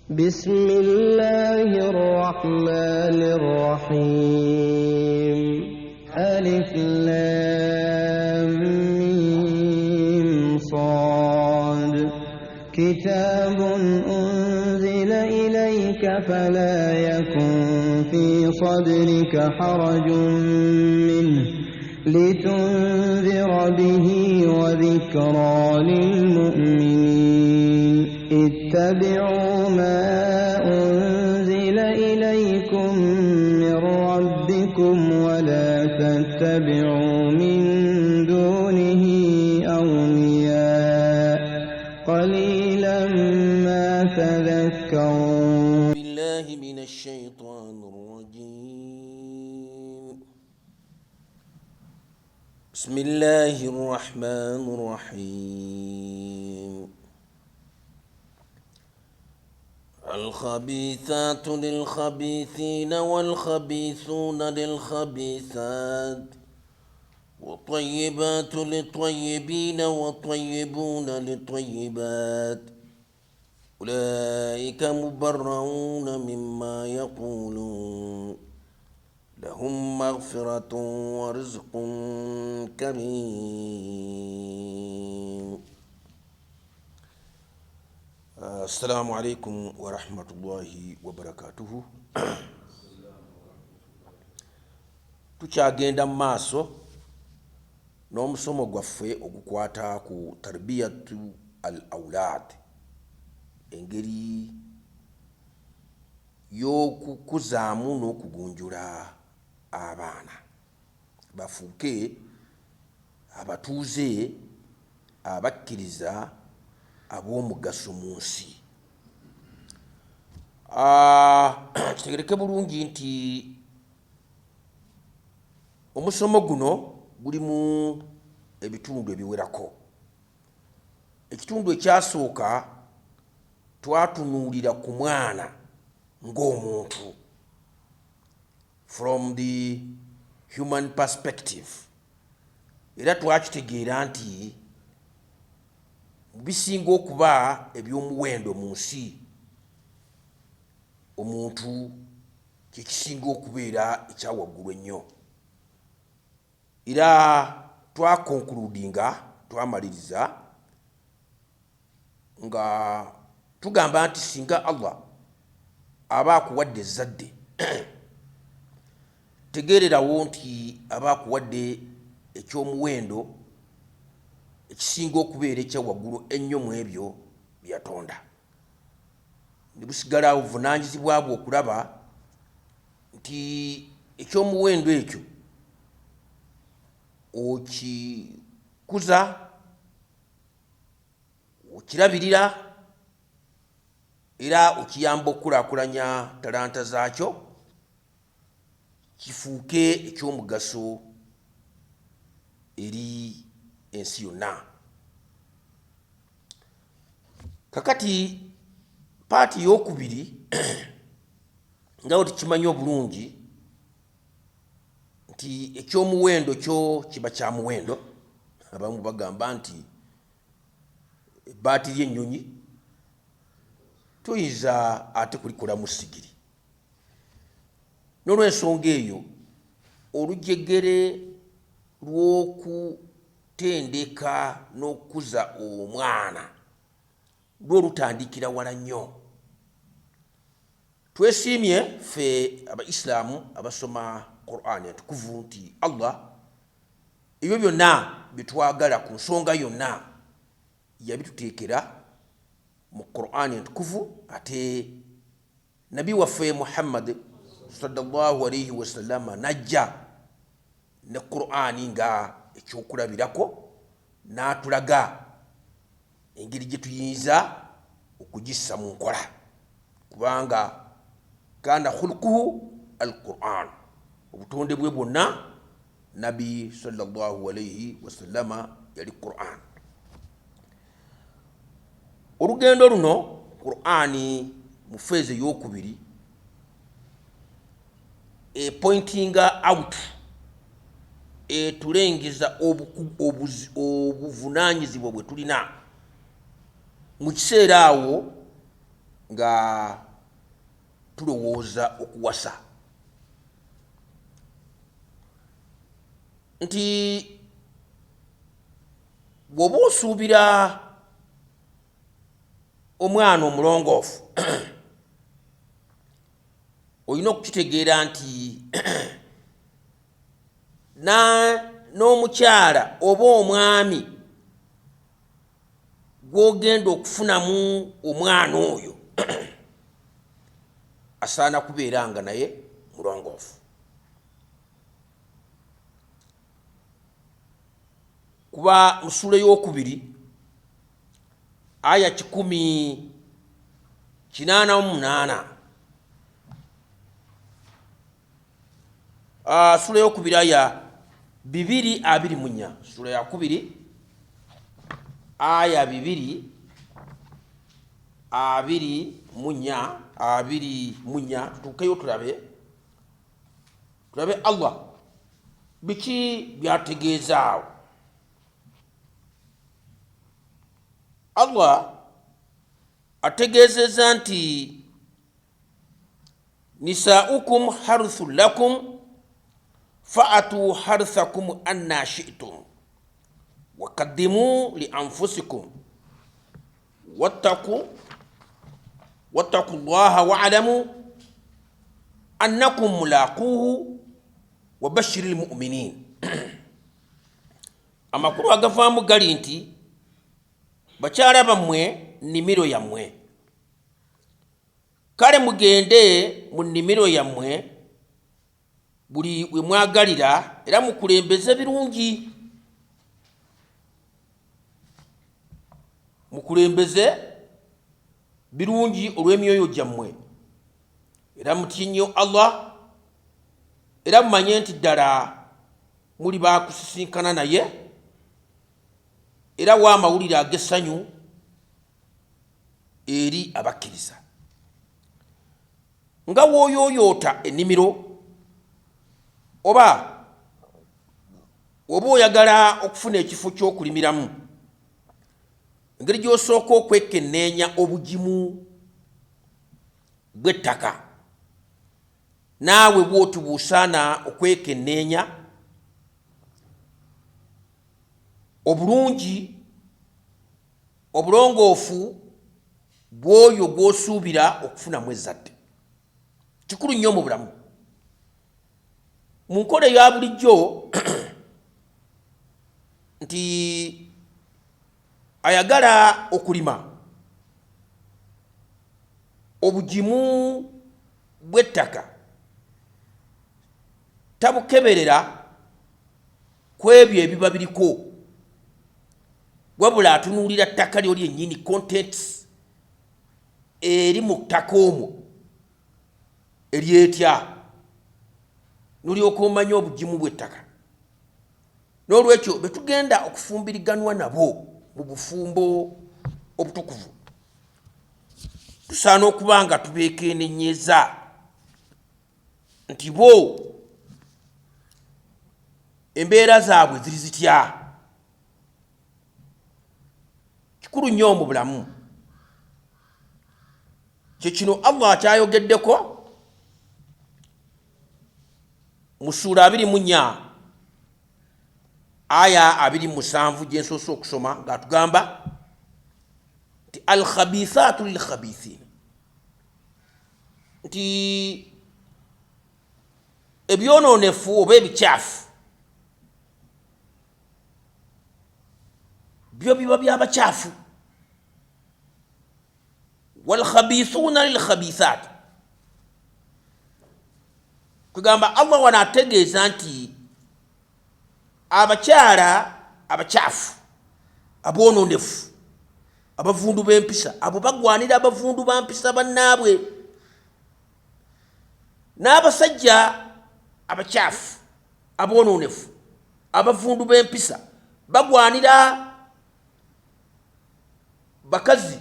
بسم الله الرحمن الرحيم ألف لام ميم صاد كتاب أنزل إليك فلا يكن في صدرك حرج منه لتنذر به وذكرى للمؤمنين اتبعوا ما أنزل إليكم من ربكم ولا تتبعوا من دونه أولياء قليلا ما تذكرون. بالله من الشيطان الرجيم. بسم الله الرحمن الرحيم. الخبيثات للخبيثين والخبيثون للخبيثات والطيبات للطيبين والطيبون للطيبات أولئك مبرؤون مما يقولون لهم مغفرة ورزق كريم. السلام عليكم ورحمة الله وبركاته. tukyagenda mu maaso n'omusomo gwaffe ogukwata ku Tarbiyatul Aulaad, engeri y'okukuzaamu n'okugunjula abaana bafuuke abatuuze abakkiriza ab'omugaso mu nsi. Kitegereke bulungi nti omusomo guno gulimu ebitundu ebiwerako. Ekitundu ekyasooka twatunuulira ku mwana ng'omuntu, from the human perspective, era twakitegeera nti bisinga okuba eby'omuwendo mu nsi, omuntu kyekisinga okubeera ekyawaggulu ennyo. Era twakonkuludinga, twamaliriza nga tugamba nti singa Allah aba akuwadde ezzadde tegeererawo nti aba akuwadde ekyomuwendo ekisinga okubeera ekyawaggulu ennyo mu ebyo byatonda. Ne busigala obuvunaanyizibwa bwe okulaba nti ekyomuwendo ekyo okikuza, okirabirira, era okiyamba okukulaakulanya talanta zaakyo, kifuuke ekyomugaso eri ensi yonna. Kakati paati eyokubiri nga bwe tukimanyi obulungi nti ekyomuwendo kyo kiba kya muwendo. Abamu bagamba nti ebbaati ly'ennyonyi tuyinza ate kulikolamu sigiri. N'olw'ensonga eyo olujegere lw'okutendeka n'okukuza omwana lwo lutandikira wala nnyo. Twesiimye ffe Abaisiraamu abasoma QUR'AN entukuvu nti Allah ebyo byonna byetwagala ku nsonga yonna yabituteekera mu QUR'AN entukuvu, ate nabi waffe Muhammad sallallahu alayhi wasallama najja ne QUR'AN nga ekyokulabirako, n'atulaga engeri gye tuyinza okugissa mu nkola, kubanga kana khuluquhu al-Qur'an, obutonde bwe bwonna nabi sallallahu alayhi wasallama yali Qur'an. Olugendo luno QUR'AN mu feezi ey'okubiri pointinga out etulengeza obuvunaanyizibwa bwe tulina mu kiseera awo nga tulowooza okuwasa nti bw'oba osuubira omwana omulongoofu olina okukitegeera nti n'omukyala oba omwami gw'ogenda okufunamu omwana oyo asaana kubeera nga naye mulongoofu. Kuba mu ssuula ey'okubiri aya 188 ssuula ey'okubiri aya 224 ssuula ya kubiri aya 224 tutuukeyo tulabe Allah biki byategeezaawo. Allah ategeezezza nti nisaa'ukum harthun lakum fa'atu harthakum anna shi'tum وقدموا لأنفسكم واتقوا الله واعلموا أنكم ملاقوه وبشر المؤمنين. amakulu agavaamu gali nti bakyala bammwe nnimiro yammwe, kale mugende mu nnimiro yammwe buli we mwagalira era mukulembeze birungi. Mukulembeze birungi olw'emyoyo gyammwe era mutye nnyo Allah era mumanye nti ddala muli baakusisinkana naye era wa amawulire ag'essanyu eri abakkiriza. Nga wooyooyoota ennimiro oba oyagala okufuna ekifo ky'okulimiramu, engeri gy'osooka okwekenneenya obugimu bw'ettaka, naawe bw'oti bw'osaana okwekenneenya obulungi obulongoofu bw'oyo gw'osuubira okufunamu ezzadde. Kikulu nnyo mu bulamu. Mu nkola eya bulijjo nti ayagala okulima obugimu bw'ettaka tabukeberera ku ebyo ebiba biriko, wabula atunuulira ttaka lyo lyennyini, contents eri mu ttaka omwo eryetya, nolyoka omanya obugimu bw'ettaka. N'olwekyo be tugenda okufumbiriganwa nabo mu bufumbo obutukuvu tusaana okuba nga tubeekeenenyeza nti bo embeera zaabwe ziri zitya. Kikulu nnyo mu bulamu. Kye kino Allah kyayogeddeko mu ssuula 24 aya 27 gye nsoose okusoma ng'atugamba nti al-khabithaatu lil-khabithiin, nti ebyonoonefu oba ebikyafu byo biba by'abakyafu, wal-khabithuuna lil-khabithaat. Kugamba Allah wano ategeeza nti abakyala abakyafu aboononefu abavundu b'empisa abo bagwanira abavundu ba mpisa bannaabwe, n'abasajja abakyafu aboononefu abavundu b'empisa bagwanira bakazi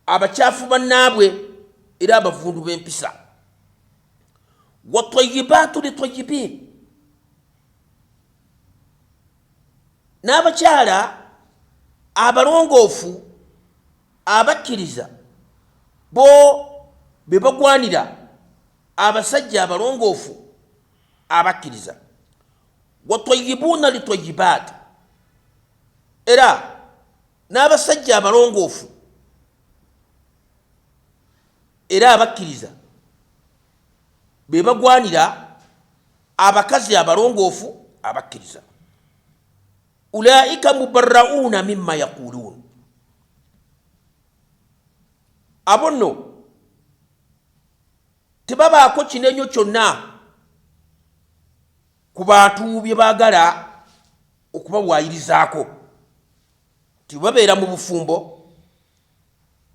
abakyafu bannaabwe era abavundu b'empisa. Wat-tayyibaatu lit-tayyibiin, n'abakyala abalongoofu abakkiriza bo be bagwanira abasajja abalongoofu abakkiriza watayibuna litayibat era n'abasajja abalongoofu era abakkiriza be bagwanira abakazi abalongoofu abakkiriza ulaika mubarrauna mimma yaqulun abo nno tebabaako kinenyo kyonna ku bantu bye baagala okubawayirizaako tibabeera mu bufumbo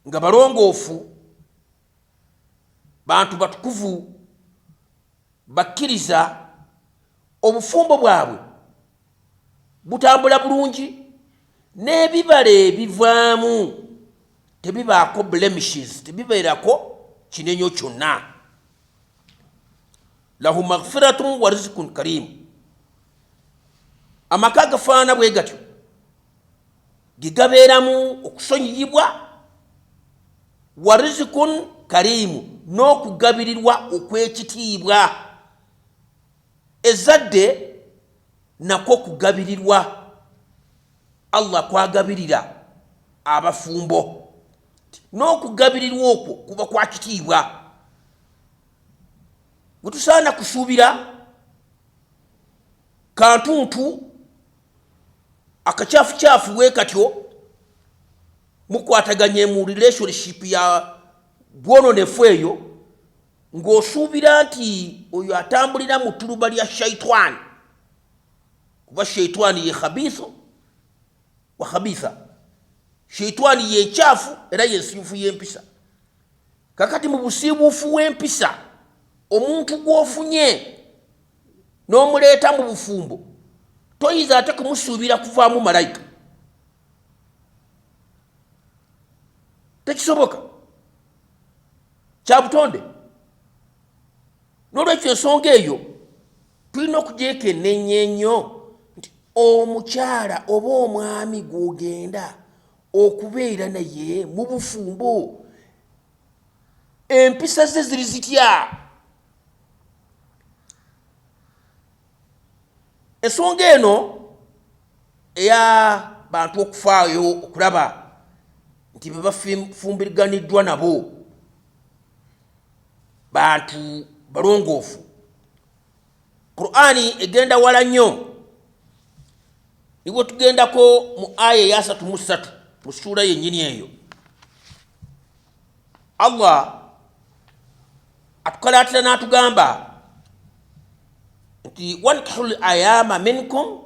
nga balongoofu bantu batukuvu bakkiriza obufumbo bwabwe butambula bulungi n'ebibala ebivaamu tebibaako blemishes tebibeerako kinenyo kyonna lahu maghfiratun wa rizqun karim amaka gafaana bwe gatyo gigabeeramu okusonyiyibwa wa rizqun karimu n'okugabirirwa okw'ekitiibwa ezadde nako kugabirirwa Allah kwagabirira abafumbo n'okugabirirwa okwo kuba kwa kitiibwa gutusaana kusuubira kantuntu akacyafu we katyo mukwataganye mu relationship ya bwononefu eyo ng'osuubira nti oyo atambulira mu tuluba lya shaitani kuba shaitani ye khabitho wa khabitha shaitani ye kyafu era ye nsiifu y'empisa kakati mu busiibuufu w'empisa omuntu gw'ofunye n'omuleeta mu bufumbo toyiza ate kumusuubira kuvaamu malayika tekisoboka kya butonde n'olwekyo ensonga eyo tulina okugyekennenya ennyo nti omukyala oba omwami gw'ogenda okubeera naye mu bufumbo empisa ze ziri zitya ensonga eno eya bantu okufaayo okulaba nti be bafumbiriganiddwa nabo bantu balongoofu Qur'ani egenda wala nnyo nibwe tugendako mu aya ya 33 mu sura yennyini eyo Allah atukalaatira n'atugamba nti wankihul ayama minkum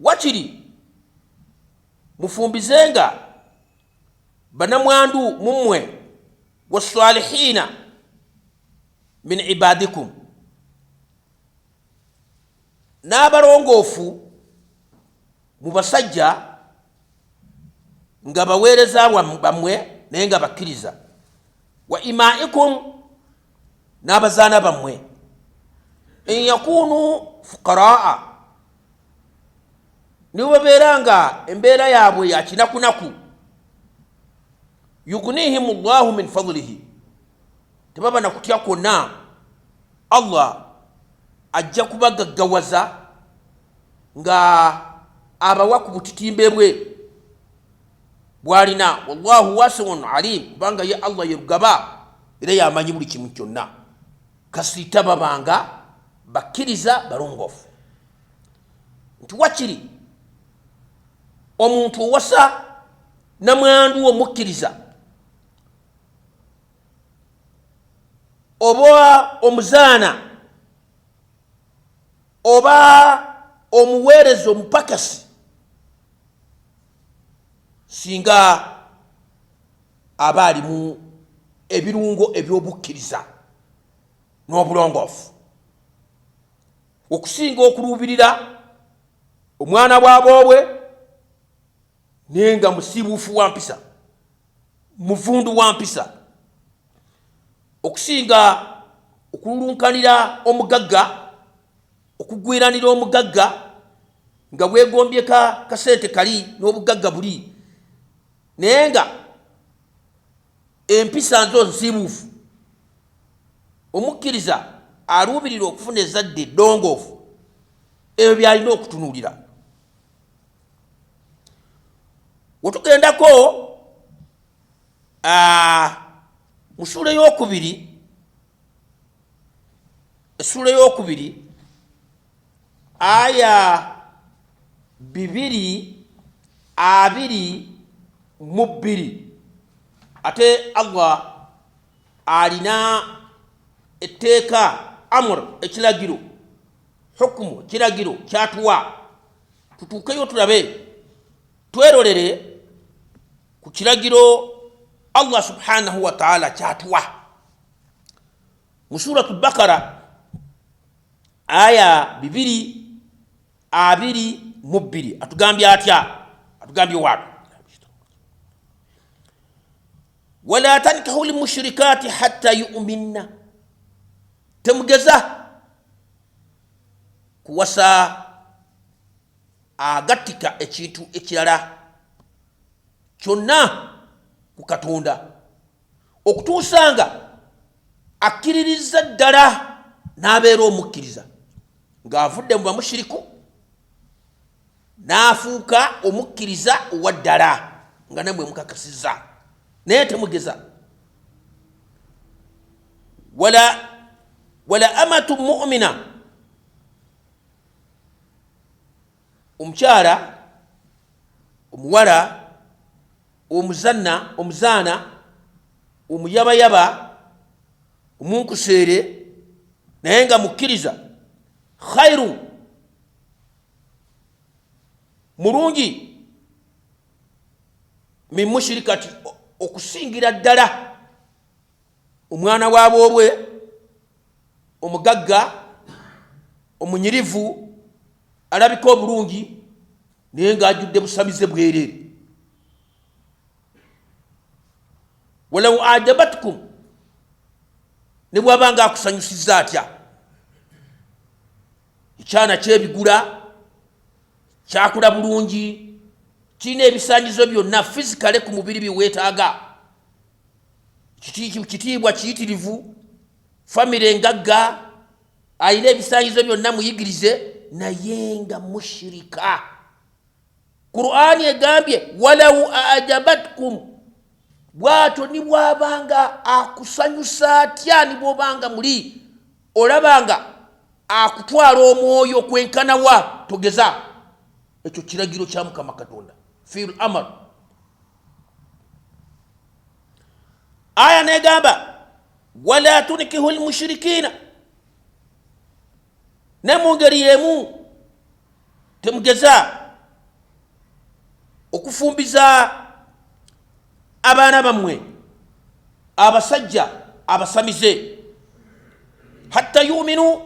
wakiri mufumbizenga banamwandu mummwe wasalihina min ibadikum n'abalongoofu mu basajja nga baweereza bammwe naye nga bakkiriza wa imaikum n'abazaana bammwe in yakunu fuqaraa nibo babeera nga embeera yaabwe ya kinakunaku yugnihim Allahu min fadlihi tebaba na kutya kwonna Allah ajja kubagaggawaza nga abawa ku butitimbe bwe bwalina wallahu wasi'un alim kubanga ye Allah yerugaba era yamanyi buli kimu kyonna kasita babanga bakkiriza balongoofu nti wakiri omuntu owasa namwandu omukkiriza oba omuzaana oba omuweereza omupakasi singa aba alimu ebirungo ebyobukkiriza n'obulongoofu okusinga okuluubirira omwana bw'aboobwe naye nga musiibuufu wa mpisa muvundu wa mpisa okusinga okululunkanira omugagga okugwiranira omugagga nga bwegombye kasente kali n'obugagga buli naye nga empisa nzo nsibuufu omukkiriza aluubirira okufuna ezzadde eddongoofu ebyo byalina okutunuulira. Wetugendako mu ssuula ey'okubiri aya 2:22 ate Allah alina etteeka amr ekiragiro hukumu kiragiro kyatuwa. Tutuukeyo tulabe twerolere ku kiragiro Allah subhanahu wa ta'ala kyatuwa mu suratul Bakara aya 2:22 atugambye atya? Atugambye watu wala tankahu limushrikati hatta yu'minna, temugeza kuwasa agatika ekintu ekirala kyonna ku Katonda okutuusanga akkiririza ddala n'abeera omukkiriza ng'avudde mu bamushiriku n'afuuka omukkiriza owa ddala nga namwe mukakasizza, naye temugeza. wala amatu mu'mina, omukyala omuwala omuzaana omuyabayaba omunkuseere naye nga mukkiriza khairu mulungi min mushrikati okusingira ddala omwana waabwe omugagga omunyirivu alabika obulungi naye ng'ajjudde busamize bwereere. walaw ajabatkum, ne bw'abanga akusanyusizza atya, ekyana kyebigula kyakula bulungi kirina ebisanyizo byonna fizikale ku mubiri biweetaaga, kitiibwa kiyitirivu, famire engagga, alina ebisanyizo byonna muyigirize, naye nga mushirika. Qur'ani egambye walaw ajabatkum, bw'atyo ni bw'abanga akusanyusa atya, ni bw'obanga muli olabanga akutwala omwoyo kwenkana wa, togeza. Ekyo kiragiro kya Mukama Katonda fi'l amr. Aya negamba wala tunkihu almushrikina, ne mu ngeri yemu temugeza okufumbiza abaana bammwe abasajja abasamize hatta yu'minu,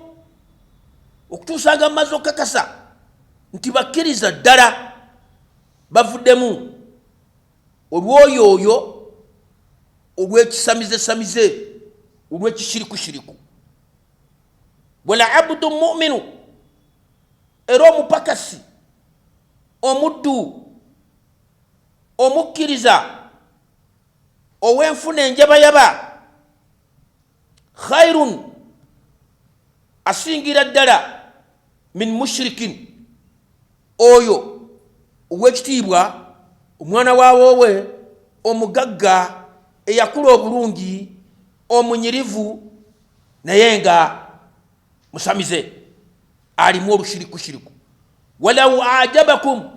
okutuusanga mumaze okukakasa nti bakkiriza ddala bavuddemu olwoyo oyo olw'ekisamize olw'ekishirikushiriku. wala abdu mu'minu, era omupakasi omuddu omukkiriza ow'enfuna enjabayaba khairun, asingira ddala min mushrikin, oyo ow'ekitiibwa omwana waawoowe omugagga eyakula obulungi omunyirivu naye nga musamize alimu olushirikushiriku. walaw ajabakum,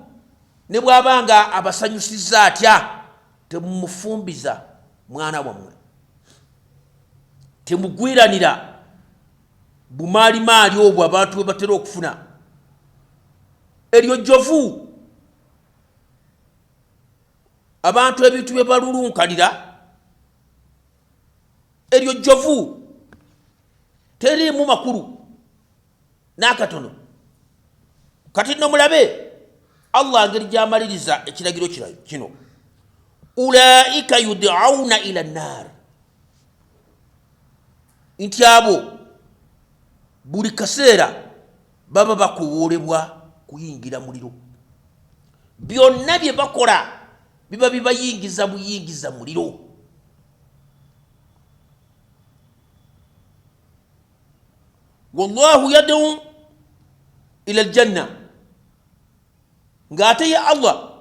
ne bw'abanga abasanyusizza atya, temumufumbiza mwana wammwe, temugwiranira bumaalimaali obwo abantu bwe batera okufuna. Eryo jjovu abantu ebintu bye balulunkanira, eryo jjovu teriimu makulu n'akatono. Kati nno mulabe Allah ngeri gy'amaliriza ekiragiro kino, ulaika yud'auna ila nnar, nti abo buli kaseera baba bakowoolebwa kuyingira muliro. Byonna bye bakola biba bibayingiza buyingiza muliro. wallahu yad'u ila aljanna ng'ate ye Allah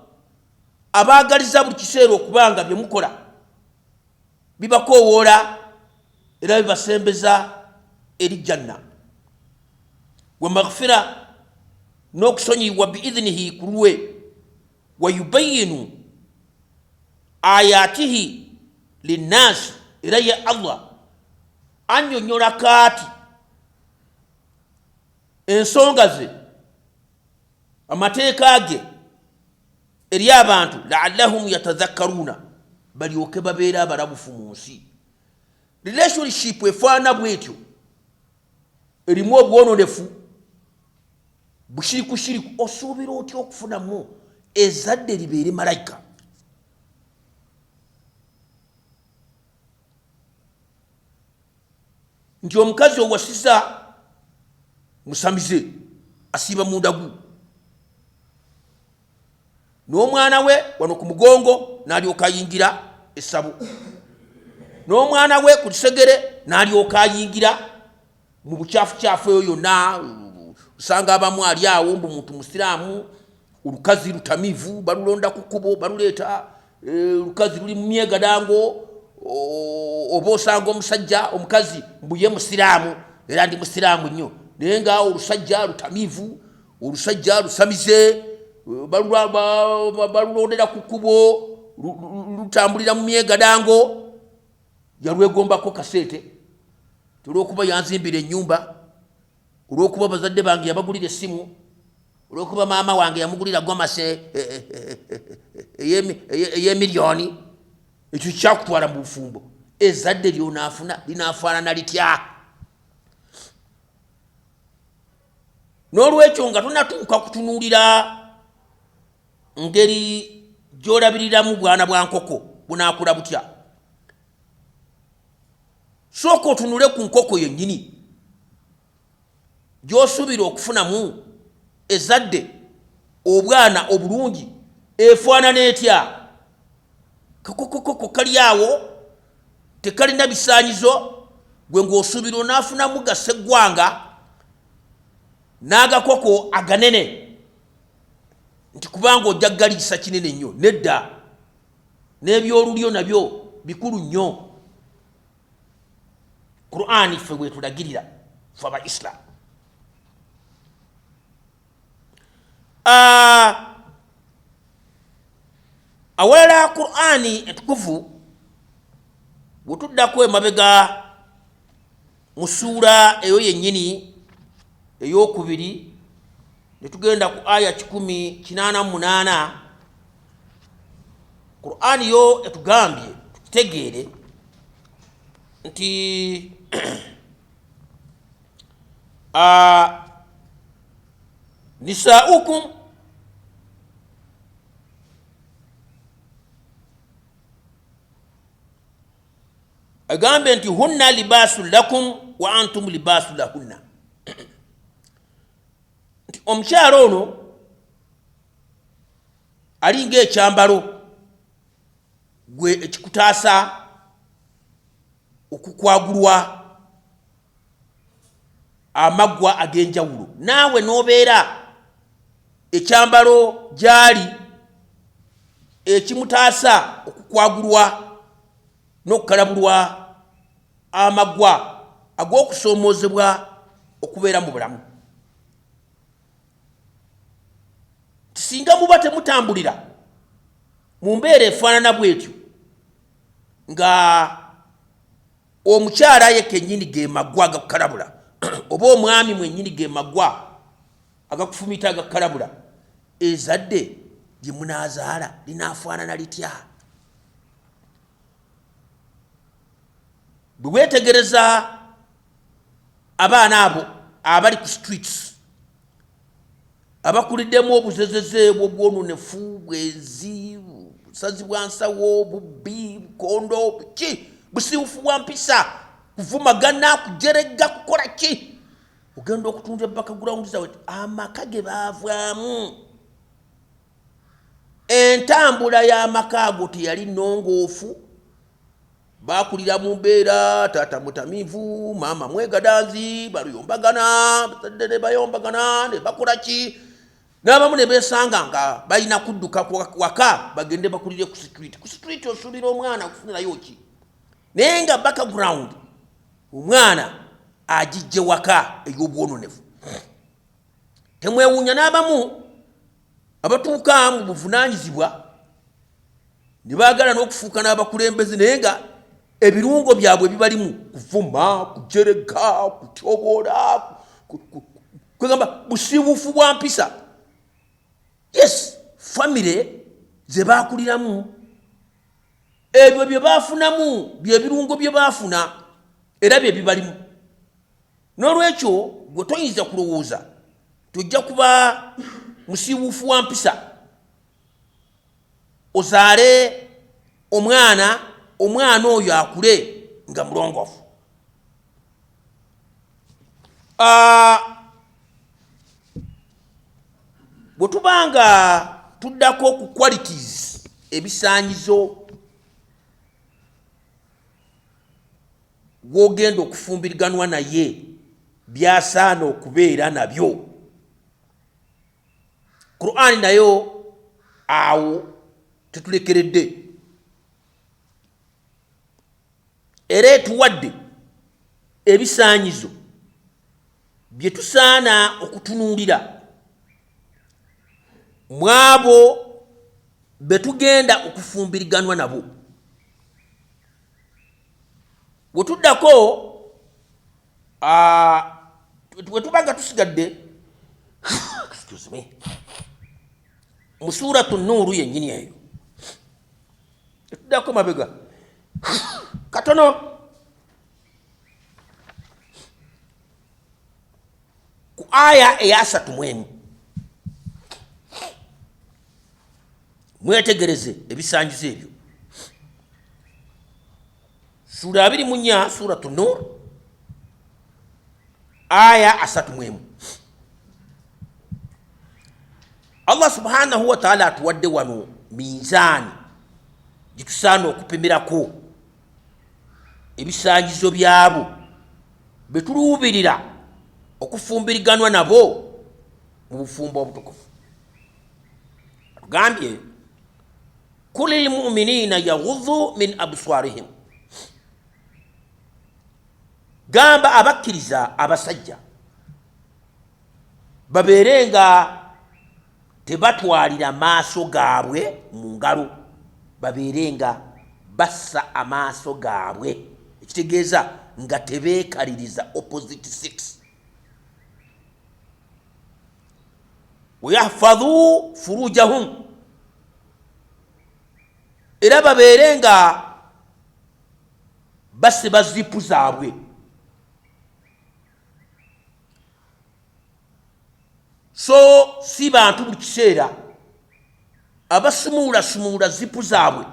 abaagaliza buli kiseera okubanga bye mukola bibakoowoola era bibasembeza eri janna wa maghfira n'okusonyiyibwa biidhinihi ku lwe wa yubayinu ayatihi linnaasi era ye Allah annyonnyola kaati ensonga ze amateeka ge eri abantu laallahum yatadhakkaruuna balyoke babeera abalabufu mu nsi. Relationship efaana bwetyo erimu obwononefu bushiriku shiriku. Osuubira otya okufunamu ezadde libeere malayika? Nti omukazi owasiza musamize asiiba mundagu n'omwana we wano ku mugongo n'alyoka ayingira essabo, n'omwana we ku kisegere n'alyoka ayingira mu bukyafukyafu eyo yonna. Usanga abamu ali awo mbu muntu musiraamu, olukazi lutamivu balulonda ku kkubo baluleeta, olukazi luli mu myegadango, oba osanga omusajja omukazi mbu ye musiraamu era ndi musiraamu nnyo, naye nga olusajja lutamivu, olusajja lusamize, balulondera ku kkubo lutambulira mu myegadango, yalwegombako kaseete olw'okuba yanzimbira ennyumba, olw'okuba bazadde bange yabagulira essimu, olw'okuba maama wange yamugulira gomase ey'emiliyoni. Ekyo kyakutwala mu bufumbo. Ezadde lyonaafuna linaafaanana litya? N'olwekyo nga tonatuuka kutunuulira ngeri gy'olabiriramu bwana bwa nkoko bunaakula butya, sooka otunule ku nkoko yennyini gy'osuubira okufunamu ezadde obwana obulungi efaanana etya? Kakokokoko kali awo tekalina bisaanyizo, gwe ng'osuubira onaafunamu gaseggwanga n'agakoko aganene, nti kubanga ojja galiisa kinene nnyo. Nedda, n'ebyolulyo nabyo bikulu nnyo. Qur'ani ffe bwetulagirira ffe Abaislam. Awalala Qur'ani entukuvu bwetuddako emabega mu ssuura eyo yennyini eyokubiri ne tugenda ku aya 188, Qur'ani yo etugambye tukitegeere nti nisaukum agambe nti hunna libasun lakum wa antum libasu lahunna. Nti omukyalo ono alinga ekyambalo gwe ekikutaasa okukwagulwa amaggwa ag'enjawulo, naawe n'obeera ekyambalo gy'ali ekimutaasa okukwagulwa n'okukalabulwa amaggwa ag'okusoomoozebwa okubeera mu bulamu. Singa muba temutambulira mu mbeera efaanana bwetyo, nga omukyala ye kennyini ge maggwa agakukalabula oba omwami mwennyini ge maggwa agakufumita agakukalabula, ezadde gye munaazaala linaafaanana litya? Bwe weetegereza abaana abo abali ku streets abakuliddemu obuzezeze bw'obwononefu, bwezi, busazi bwa nsawo, bubbi, bukondo, ki busiiwufu bwa mpisa, kuvumagana, kujerega, kukola ki, ogenda okutunda ebbaka ground zawe, amaka ge baavaamu, entambula y'amaka ago teyali nnongoofu, bakulira mu mbeera taata mutamiivu maama mwegadanzi baluyombagana ne bayombagana ne bakola ki n'abamu ne beesanga nga balina kudduka waka bagende bakulire ku street osuubira omwana okufunirayo ki naye nga background omwana agijje waka ey'obwononefu. Temwewuunya n'abamu abatuuka mu buvunaanyizibwa ne baagala n'okufuuka n'abakulembeze naye nga ebirungo byabwe bibalimu kuvuma kujerega kutyoboola kwegamba busiibuufu bwa mpisa. Yes, famire ze baakuliramu ebyo bye baafunamu bye birungo bye baafuna era bye bibalimu. N'olwekyo gwe toyinza kulowooza tujja kuba musiibuufu wa mpisa ozaale omwana oyo akule nga mulongoofu. Bwe tubanga tuddako ku qualities ebisaanyizo gw'ogenda okufumbiriganwa naye byasaana okubeera nabyo, Qur'an nayo awo tetulekeredde era etuwadde ebisaanyizo bye tusaana okutunuulira mwabo be tugenda okufumbiriganwa nabo. Bwe tuddako bwe tubanga tusigadde excuse me mu suuratu Nuuru yennyini eyo tuddako mabega katono ku aya eya 3 mwetegereze ebisangizo ebyo. Sura 24 suuratu Nuuru aya 3. Allah subhanahu wa ta'ala atuwadde wano minzaani gitusaana okupimirako ebisangizo byabo betuluubirira okufumbiriganwa nabo mu bufumbo obutukufu. Atugambye kuli lmuminina yaghudhu min abswarihim, gamba abakkiriza abasajja babeere nga tebatwalira maaso gaabwe mu ngalo, babeere nga bassa amaaso gaabwe, ekitegeeza nga tebeekaliriza opposite sex. Wayahfadhu furujahum, era babeere nga basiba zipu zaabwe. So si bantu buli kiseera abasumuula zipu zaabwe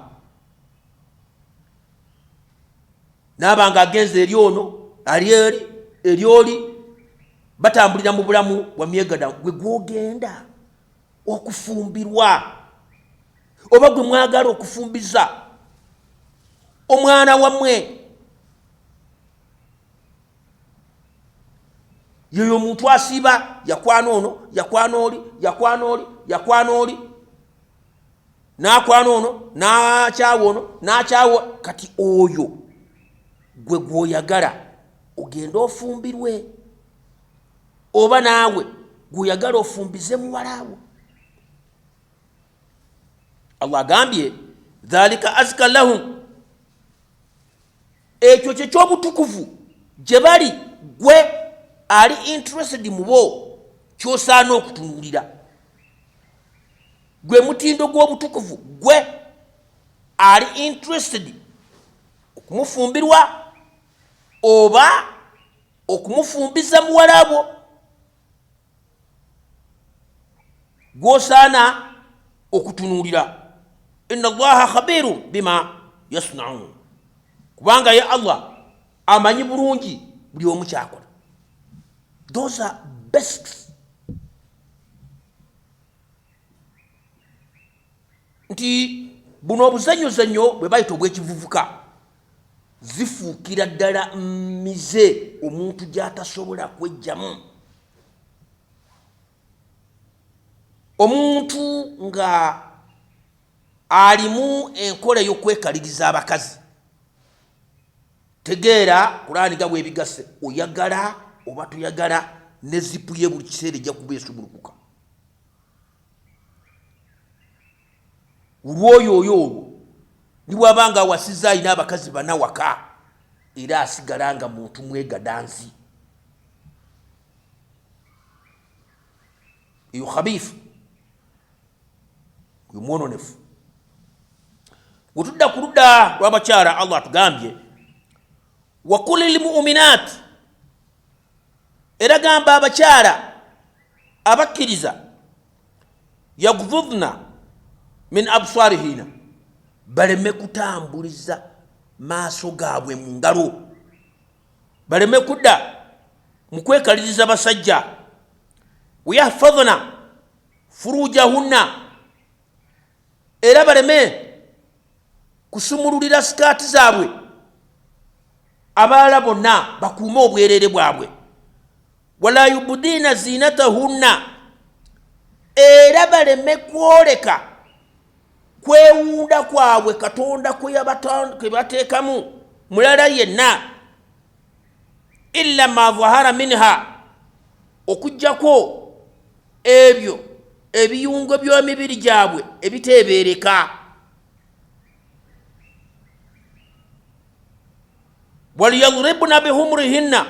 n'abanga agenze eri ono ali eri oli batambulira mu bulamu bwa myegada. Gwe gwogenda okufumbirwa oba gwe mwagala okufumbiza omwana wammwe, yoyo omuntu asiiba yakwana ono yakwana oli yakwana oli yakwana oli n'akwana ono n'akyawa ono n'akyawa, kati oyo gwe gw'oyagala ogenda ofumbirwe oba naawe gw'oyagala ofumbize muwalaawo. Allah agambye dhalika azka lahum, ekyo kye ky'obutukuvu gye bali, gwe ali interested mu bo ky'osaana okutunuulira. Gwe mutindo gw'obutukuvu gwe ali interested okumufumbirwa oba okumufumbiza muwalaabo, gw'osaana okutunuulira. Inna Allaha khabiru bima yasnaun, kubanga ye Allah amanyi bulungi buli omu kyakola. Those are basics. Nti buno obuzannyo bwe bayita obw'ekivuvuka zifuukira ddala mize omuntu gy'atasobola kwejjamu. Omuntu nga alimu enkola y'okwekaliriza abakazi, tegeera Qur'ani nga bw'ebigase, oyagala oba toyagala ne zipu ye buli kiseera ejja kuba esubulukuka. Olwoyo olwo ni bw'abanga awasizza alina abakazi bana waka era asigala nga muntu mwegadanzi. Eyo khabiifu, gwe mwononefu. Bwe tudda ku ludda lw'abakyala, Allah atugambye wa kulil mu'minaat, era gamba abakyala abakkiriza yaghdhudna min absarihina, baleme kutambuliza maaso gaabwe mu ngalo, baleme kudda mu kwekaliriza basajja. Wayahfadhna furujahunna, era baleme kusumululira sikaati zaabwe. Abaala bonna bakuume obwereere bwabwe. Wala yubudina zinatahunna, era baleme kwoleka kwewunda kwabwe Katonda kwe bateekamu mulala yenna. Illa ma dhahara minha, okujjako ebyo ebiyungo by'emibiri gyabwe ebiteebereka. Waliyadribna bihumurihinna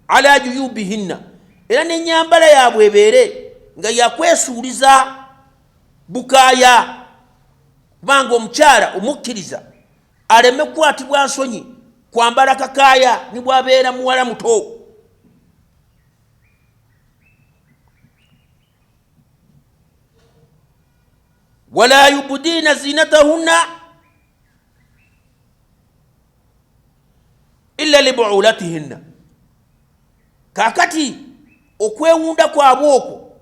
ala juyubihinna, era n'ennyambala yaabwe ebeere nga yakwesuuliza bukaaya, kubanga omukyala omukkiriza aleme kukwatibwa nsonyi kwambala kakaaya ni bw'abeera muwala muto. Wala yubudina zinatahunna illa libuulatihinna, kakati okwewunda kwabwe okwo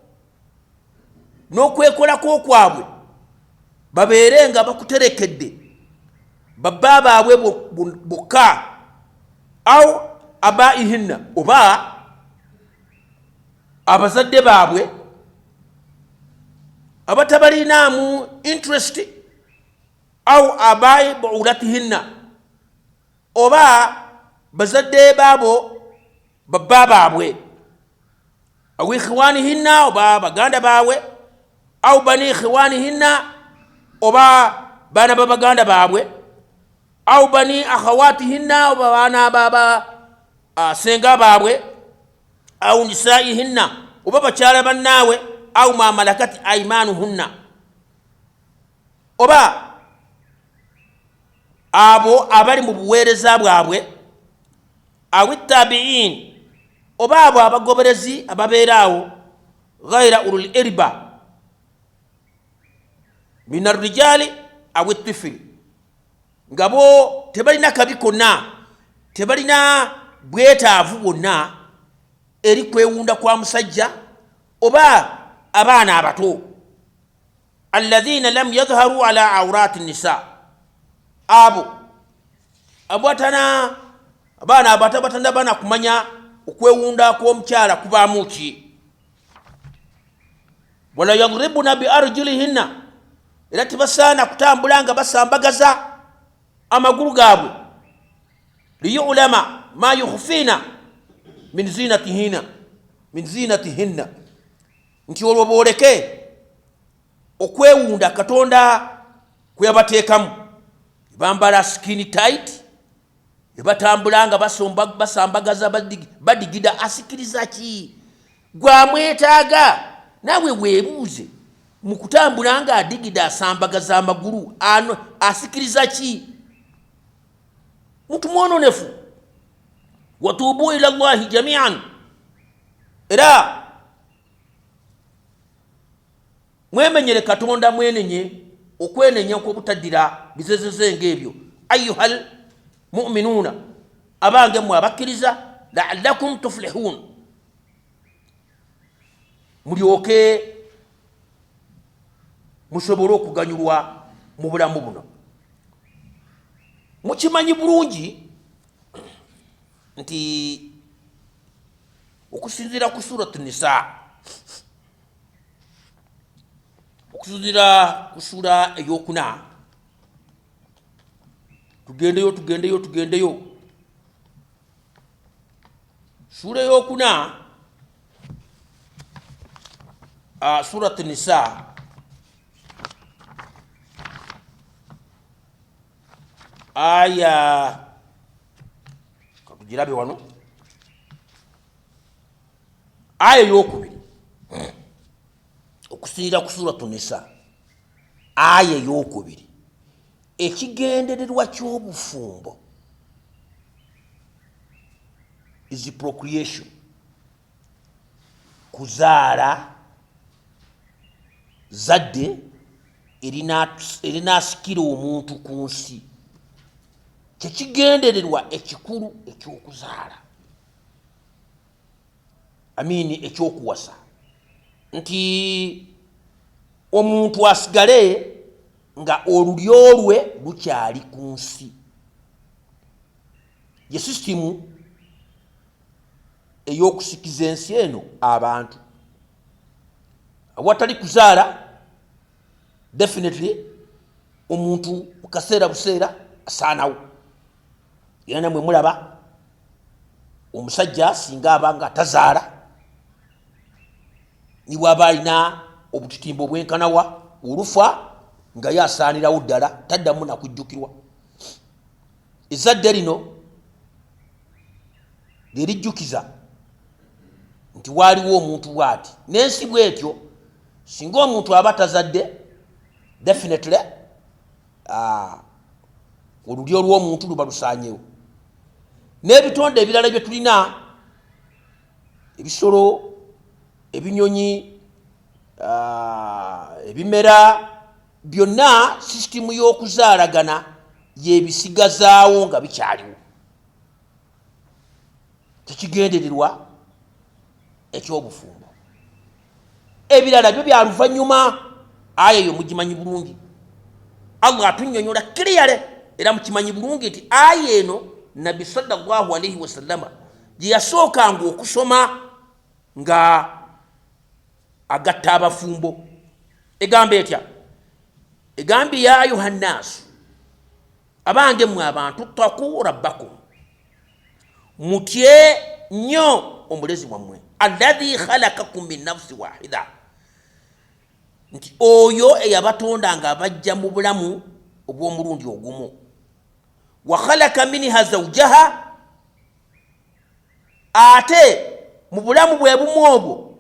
n'okwekolako kwabwe babeere nga bakuterekedde babba baabwe bokka, au abaihinna, oba abazadde baabwe abatabalinaamu interest, au abai buulatihinna, oba bazadde baabo babba baabwe, au ikhwanihinna, oba baganda baabwe, au bani ikhwanihinna, oba baana babaganda baabwe, au bani akhawatihinna, oba baana baba senga baabwe, au nisaihinna, oba bakyala bannaawe, au ma malakati aimanuhunna, oba abo abali mu buweereza bwabwe, awi tabiin, oba abo abagoberezi ababeeraawo, ghaira ulul irba min arrijali awi tifili, nga bo tebalina kabi konna, tebalina bwetaavu bwonna eri kwewunda kwa musajja oba abaana abato. Alladhina lam yadhharu ala awrati nisa, abo abatana abaana abato batanda bana kumanya okwewunda kw'omukyala kubaamu ki. Wala yadribuna bi arjulihinna, era tebasaana kutambula nga basambagaza amagulu gaabwe. Liyulama ma yukhfina min zinatihinna, nti olwo booleke okwewunda Katonda kwe yabateekamu. Bambala skin tight, batambula nga basambagaza badigida. Asikiriza ki? Gwamwetaaga naawe weebuuze, mu kutambula nga adigida asambagaza amagulu, asikiriza ki? Muntu mwononefu. Watuubu ila Allahi jamian, era mwemenyere Katonda mwenenye, okwenenya kw'obutaddira bizezeze ng'ebyo. Ayyuhal mu'minuuna, abange mmwe abakkiriza, la'allakum tuflihun, mulyoke musobole okuganyulwa mu bulamu buno. Mukimanyi bulungi nti okusinziira ku suratu nisa, okusinziira ku sura eyokuna, tugendeyo sura eyokuna, suratu nisa, aya kakugirabe wano, aya eyokubiri, okusinziira ku suratu nisa, aya eyokubiri, ekigendererwa ky'obufumbo is procreation, kuzaala zadde erinasikira omuntu ku nsi, kyekigendererwa ekikulu ekyokuzaala, ekyokuwasa, nti omuntu asigale nga olulyo lwe lukyali ku nsi. Ye sisitimu ey'okusikiza ensi eno abantu. Awatali kuzaala, definitely omuntu mu kaseera buseera asaanawo. Era namwe mulaba omusajja singa aba nga tazaala, niwaba alina obutitimbo obwenkanawa, olufa nga yasaanirawo ddala, taddamu nakujjukirwa. Ezzadde lino lyerijjukiza nti waaliwo omuntu bw'ati, n'ensi bw'etyo. Singa omuntu aba tazadde, definitely olulyo lw'omuntu luba lusaanyewo. N'ebitonde ebirala bye tulina, ebisolo, ebinyonyi, ebimera, byonna sisitimu y'okuzaalagana yebisigazaawo nga bikyaliwo. Tekigendererwa eky'obufumbo. Ebirala byo bya luvannyuma, aya eyo mugimanyi bulungi. Allah atunnyonnyola kiriyale era mukimanyi bulungi nti aya eno Nabbi sallallahu alayhi wa sallama gye yasookanga okusoma nga agatta abafumbo. Egamba etya? Egambye ya ayuha nnaasu, abange mmwe abantu, ttaquu rabbakum, mutye nnyo omulezi wammwe, alladhi khalakakum min nafsi wahida, nti oyo eyabatonda nga abajja mu bulamu obw'omulundi ogumu. Wa khalaka minha zawjaha, ate mu bulamu bwe bumu obwo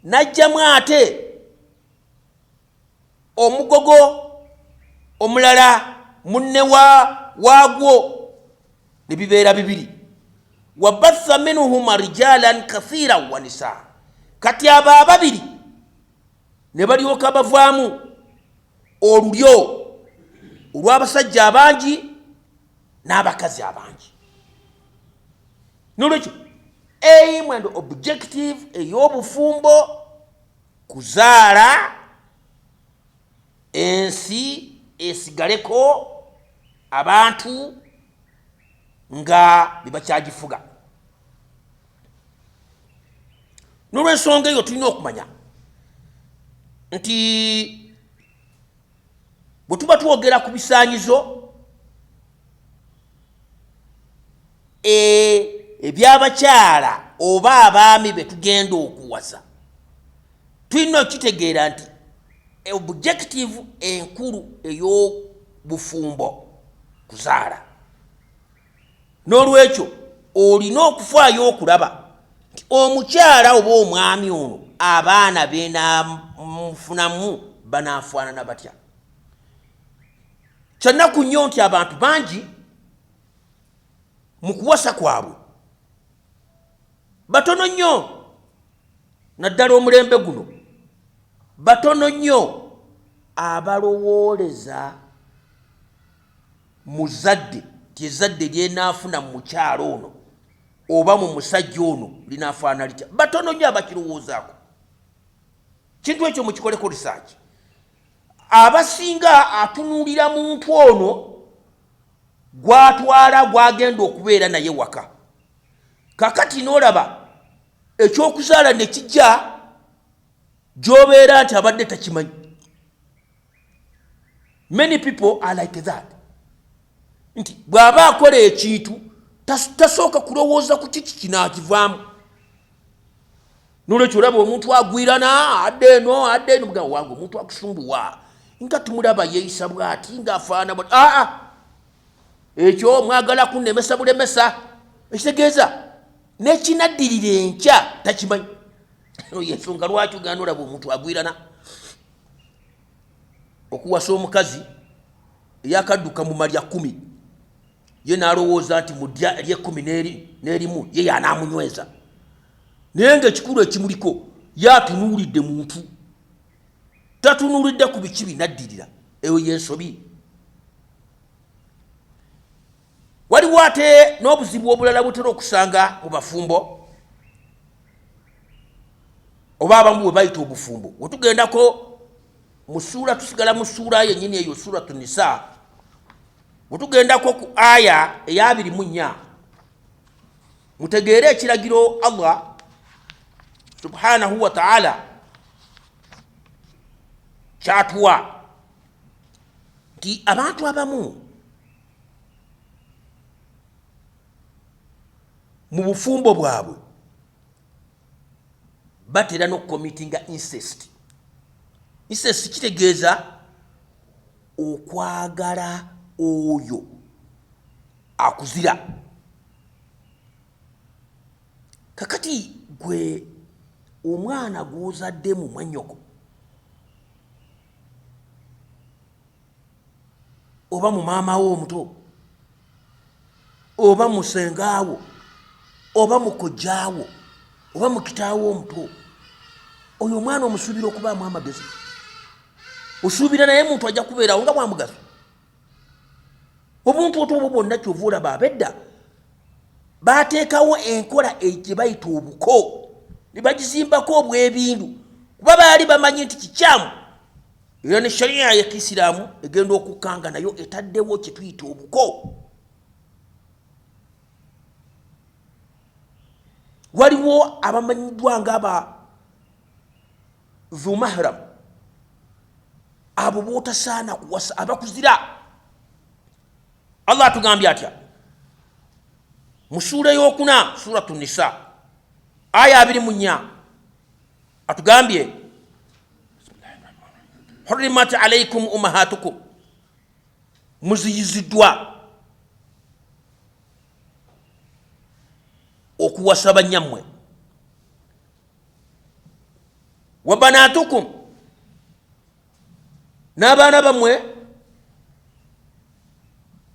najjamu ate omugogo omulala, munne waagwo, ne bibeera bibiri. Wa batha minhuma rijalan kathira wa nisaa, kati abo ababiri ne balyoka bavaamu olulyo olw'abasajja abangi n'abakazi abangi. Nolwekyo aim and objective ey'obufumbo kuzaala, ensi esigaleko abantu nga bibakyagifuga. N'olw'ensonga eyo tulina okumanya nti bwe tuba twogera ku bisaanyizo ebyabakyala oba abaami be tugenda okuwasa, tulina okitegeera nti objective enkulu ey'obufumbo kuzaala. N'olwekyo olina okufaayo okulaba nti omukyala oba omwami ono abaana beenamufunamu banaafaanana batya. Kyannaku nnyo nti abantu bangi mu kuwasa kwabwe batono nnyo, naddala omulembe guno, batono nnyo abalowooleza muzadde ti ezzadde lyenaafuna mu mukyalo ono oba mu musajja ono linaafaana litya. Batono nnyo abakirowoozaako. Kintu ekyo mukikoleko research. Abasinga atunuulira muntu ono gw'atwala gw'agenda okubeera naye waka, kakati n'olaba ekyokuzaala ne kijja gy'obeera nti abadde takimanyi. Many people are like that. Nti bw'aba akola ekintu tasooka kulowooza ku kiki kinaakivaamu. N'olwekyo olaba omuntu agwirana adde eno mugamba wange omuntu akusumbuwa nga tumulaba yeeyisa bw'ati ng'afaana bw'ati. Ekyo mwagala kunnemesa bulemesa, ekitegeeza n'ekinaddirira enkya takimanyi. Yensonga lwaki ogenda olaba omuntu agwirana okuwasa omukazi eyakadduka mu malya 10 ye n'alowooza nti mu ddya ery'ekkumi n'erimu ye y'anaamunyweza, naye ng'ekikulu ekimuliko yaatunuulidde muntu, tatunuulidde ku biki binaddirira. Eyo y'ensobi. Waliwo ate n'obuzibu obulala butera okusanga mu bafumbo oba abamu bwe bayita obufumbo. Wetugendako mu ssuura, tusigala mu ssuura yennyini eyo, Suratu Nisa, wetugendako ku aya eya 24 mutegeere ekiragiro Allah subhanahu wa ta'ala kyatuwa nti abantu abamu mu bufumbo bwabwe batera n'okukomitinga incest. Incest kitegeeza okwagala oyo akuzira. Kakati gwe omwana gw'ozadde mu mwannyoko oba mu maama wo omuto oba mu sengaawo oba mu kojjaawo oba mu kitaawo omuto, oyo omwana omusuubira okubaamu amagezi. Osuubira naye muntu ajja kubeerawo nga bwamugaso. Obuntu obwo bwonna kyova olaba ab'edda baateekawo enkola gye bayita obuko, ne bagizimbako obwebindu, kuba baali bamanyi nti kikyamu. Era ne shariya y'Ekisiraamu egenda okukanga nayo etaddewo kye tuyita obuko. Waliwo abamanyiddwanga aba zumahram, abo bootasaana kuwasa, abakuzira. Allah atugambye atya mu ssuura ey'okuna, Suratu Nisa, aya 24, atugambye hurrimat alaykum ummahatukum, muziyiziddwa okuwasa bannyammwe, wa banatukum, n'abaana bammwe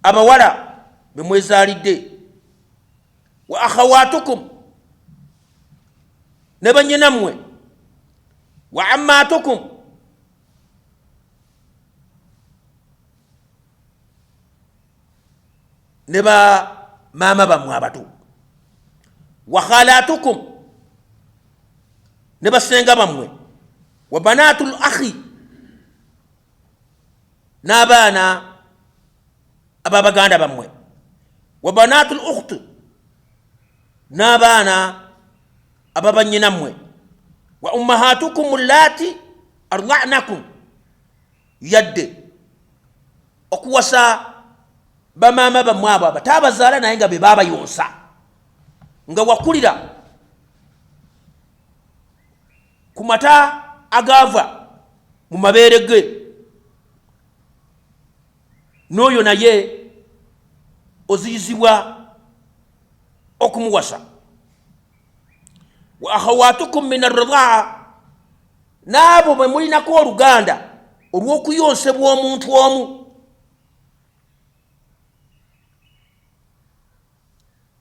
abawala be mwezaalidde, wa akhawatukum, ne bannyinammwe, wa ammatukum, ne ba maama bammwe abato, wa khalatukum, ne basenga bammwe, wa banatul akhi, n'abaana ababaganda bammwe, wa banatul ukhti, n'abaana ababannyinammwe, wa ummahatukum allati arda'nakum, yadde okuwasa bamaama bammwe abo abataabazaala naye nga be baabayonsa, nga wakulira ku mata agaava mu mabeere ge, n'oyo naye oziyizibwa okumuwasa. Wa akhawatukum min ar-ridaa, n'abo bwe mulinako oluganda olw'okuyonsebwa omuntu omu.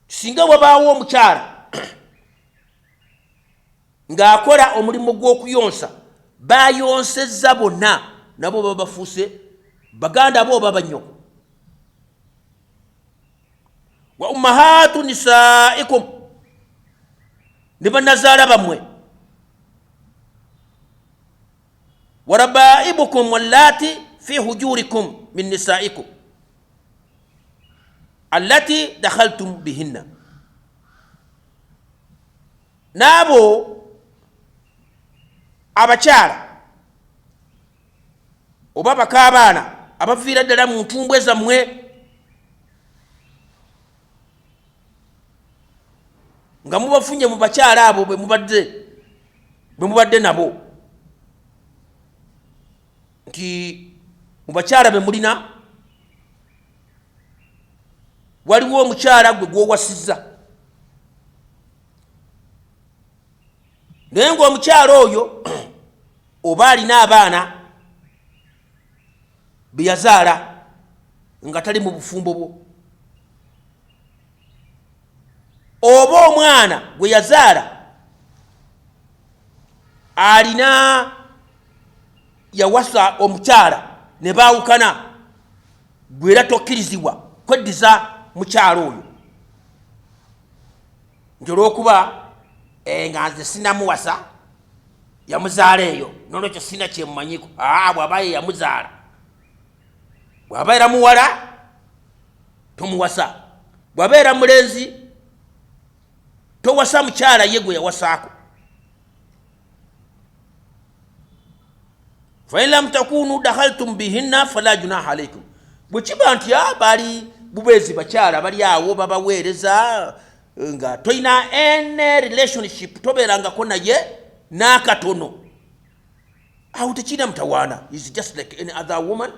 Singa wabaawo omukyala ng'akola omulimu gw'okuyonsa, baayonsezza bonna, nabo baba bafuuse baganda bo oba bannyoko. Wa ummahatu nisaikum, ne bannazaala bammwe, wa rabaibukum allati fi hujurikum min nisaikum allati dakhaltum bihinna, n'abo abakyala oba bakaabaana abaviira ddala mu ntumbwe zammwe nga mubafunye mu bakyala abo bwe mubadde nabo nti mu bakyala be mulina waliwo omukyala gwe gw'owasizza naye ng'omukyala oyo oba alina abaana be yazaala nga tali mu bufumbo bwo, oba omwana gwe yazaala alina yawasa omukyala ne baawukana, gwe era tokkirizibwa kweddiza mukyala oyo nti olw'okuba nga nze sinamuwasa yamuzaala eyo n'olwekyo sina kyemumanyiko. Bw'aba ye yamuzaala, bw'aba era muwala tomuwasa, bw'aba era mulenzi towasa mukyala ye gwe yawasaako. fa in lam takunu dakhaltum bihinna fala junaha alaykum, bwe kiba nti bali bubeezi bakyala bali awo babaweereza nga toyina any relationship tobeerangako naye n'akatono, awo tekirina mutawaana. Is just like any other woman.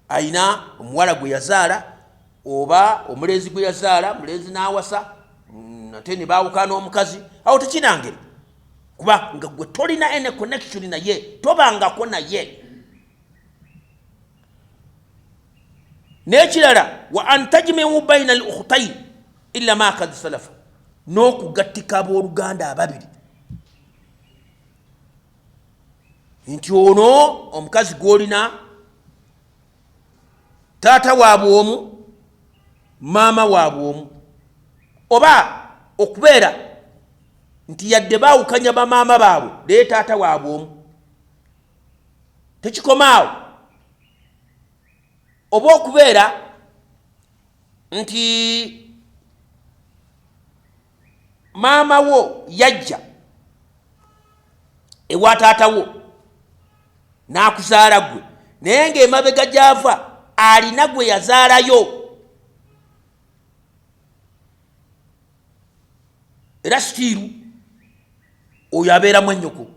Ayina omuwala gwe yazaala oba omulenzi gwe yazaala, mulenzi n'awasa ate ne baawukana n'omukazi, awo tekirina ngeri, kuba nga gwe tolina any connection naye, tobangako naye. N'ekirala wa an tajmiu baina al ukhtayn illa ma kad salafa, n'okugattika abooluganda ababiri, nti ono omukazi gw'olina taata waabwe omu maama waabwe omu, oba okubeera nti yadde baawukanya bamaama baabwe naye taata waabwe omu, tekikomaawo. Oba okubeera nti maama wo yajja ewa taata wo n'akuzaala gwe, naye ng'emabega gy'ava alina gwe yazaalayo, era sitiiru oyo abeera mwannyoko.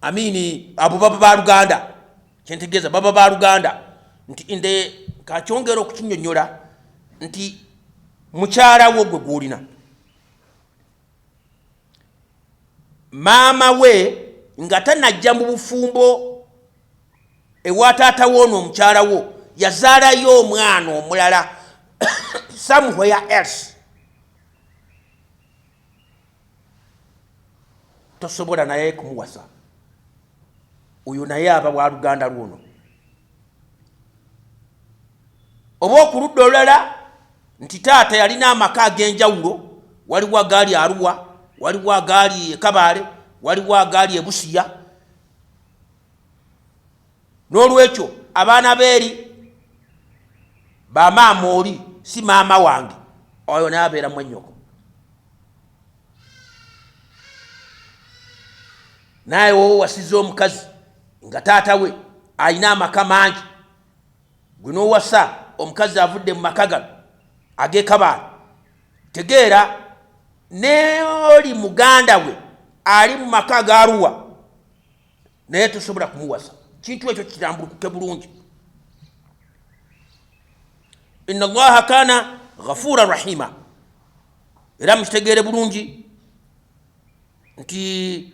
Amini abo baba ba Luganda, kyentegeeza baba ba Luganda nti nde kakyongera okukinyonnyola nti mukyala wo gwe gw'olina maama we nga tanajja mu bufumbo ewa taata woono omukyala wo yazaalayo omwana omulala somewhere else, tosobola naye kumuwasa oyo, naye aba wa Luganda lwono. Oba okuludda olulala nti taata yalina amaka ag'enjawulo, waliwo agaali Arua, waliwo agaali e Kabale, waliwo agaali e Busia, n'olwekyo abaana beeri bamaama oli si maama wange, oyo naye abeera mwannyoko. Naye wowe wasiza omukazi nga taata we alina amaka mangi, gwe n'owasa omukazi avudde mu maka gano ag'e Kabale, tegeera ne oli muganda we ali mu maka ga Arua naye tosobola kumuwasa. Kintu ekyo kitambulukuke bulungi. Inna Allaha kana ghafura rahima, era mukitegeere bulungi nti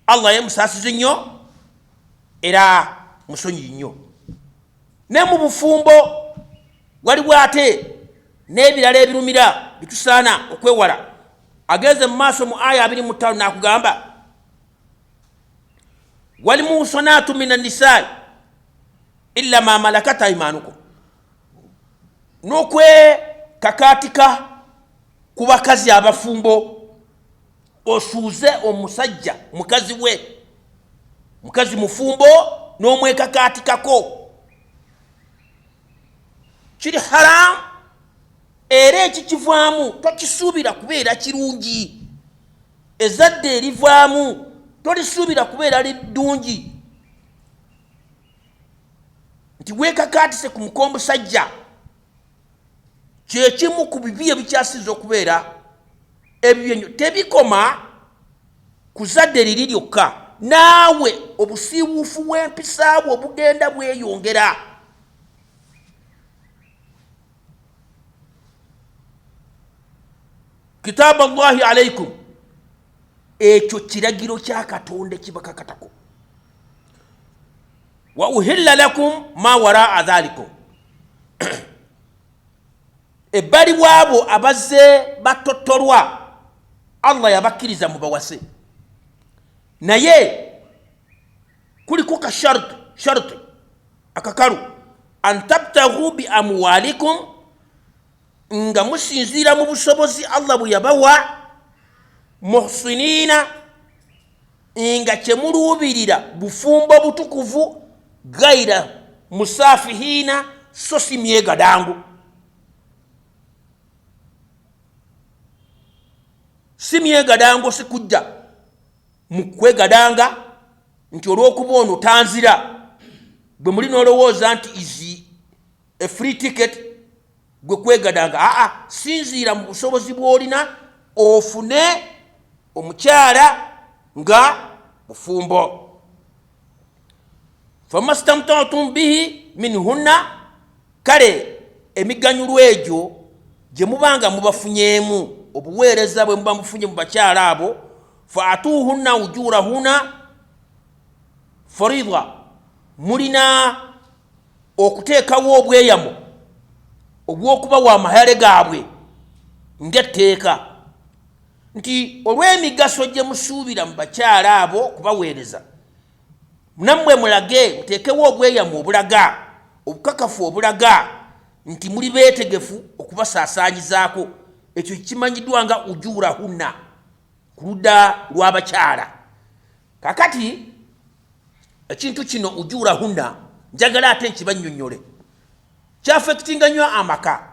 Allah ye musaasizi nnyo era musonyi nnyo. Ne mu bufumbo waliwo ate n'ebirala ebirumira bitusaana okwewala. Ageze mu maaso mu aya 25 n'akugamba wali muhsanaatu mina nisaa'i illa ma malakat aymanukum, n'okwekakaatika ku bakazi abafumbo, osuuze omusajja mukazi we, mukazi mufumbo n'omwekakaatikako, kiri haramu era ekikivaamu tokisuubira kubeera kirungi. ezzadde erivaamu tolisuubira kubeera liddungi nti weekakaatise ku mukomusajja kyekimu ku bibi ebikyasinza okubeera ebibyo tebikoma ku zadde liri lyokka naawe obusiiwuufu bw'empisa bwe obugenda bweyongera. Kitaabu Allahi alaikum, ekyo kiragiro kya Katonda kibakakatako. Wa uhilla lakum ma waraa dhalikum, ebbali bwabo abazze batotolwa Allah yabakkiriza mubawase, naye kuliko ka sharti akakalu an tabtaghu bi amwalikum, nga musinziira mu busobozi Allah bwe yabawa, muhsinina, nga kyemuluubirira bufumbo butukuvu, gaira musafihina, so si myegadango. Si myegadango, si kujja mukwegadanga nti olw'okuba ono tanzira bwe muli n'olowooza nti izi a free ticket gwe kwegadanga. Sinziira mu busobozi bw'olina ofune omukyala nga bufumbo. Famastamtatum bihi minhunna, kale emiganyulwa egyo gye mubanga mubafunyemu obuweereza bwe muba mufunye mu bakyala abo, faatuhunna ujurahunna faridha, mulina okuteekawo obweyamo obw'okubawa amahale gaabwe ng'etteeka, nti olw'emigaso gye musuubira mu bakyala abo kubaweereza, nammwe mulage muteekewo obweyamo obulaga, obukakafu obulaga nti muli beetegefu okubasaasaanyizaako. Ekyo kimanyiddwanga ujurahunna ku ludda lw'abakyala. Kakati ekintu kino ujurahunna njagala ate nkibannyonnyole, kyafekitinga nnyo amaka.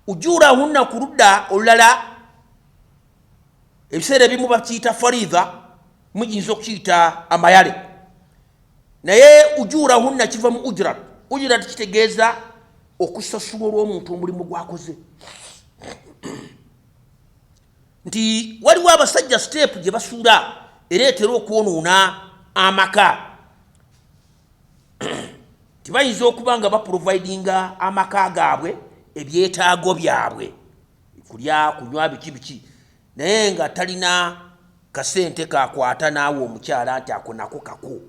Ujurahunna ku ludda olulala ebiseera ebimu bakiyita faridha, muyinza okukiyita amayale, naye ujurahunna kiva mu ujrat. Ujrat kitegeeza okusasula olw'omuntu omulimu gwakoze. Nti waliwo abasajja step gye basuula ereetera okwonoona amaka. Tibayinza okuba nga baprovidinga amaka gaabwe ebyetaago byabwe, kulya, kunywa, biki, naye nga talina kasente kakwata naawe omukyala nti ako nako kako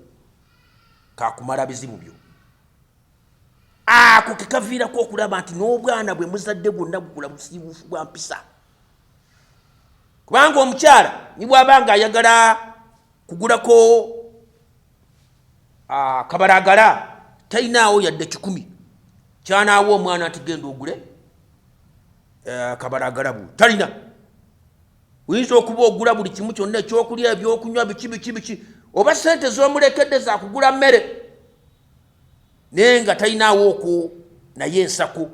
kakumala bizibu byo. Ako kekaviirako okulaba nti n'obwana bwe muzadde bwonna bugula busiibuufu bwa mpisa. Kubanga omukyala ni bw'aba nga ayagala kugulako kabalagala, talinaawo yadde 10 kyanaawo omwana nti genda ogule kabalagala bwe talina. Oyinza okuba ogula buli kimu kyonna, ekyokulya, ebyokunywa, biki, oba sente z'omulekedde za kugula mmere, naye nga talinaawo okwo naye ensako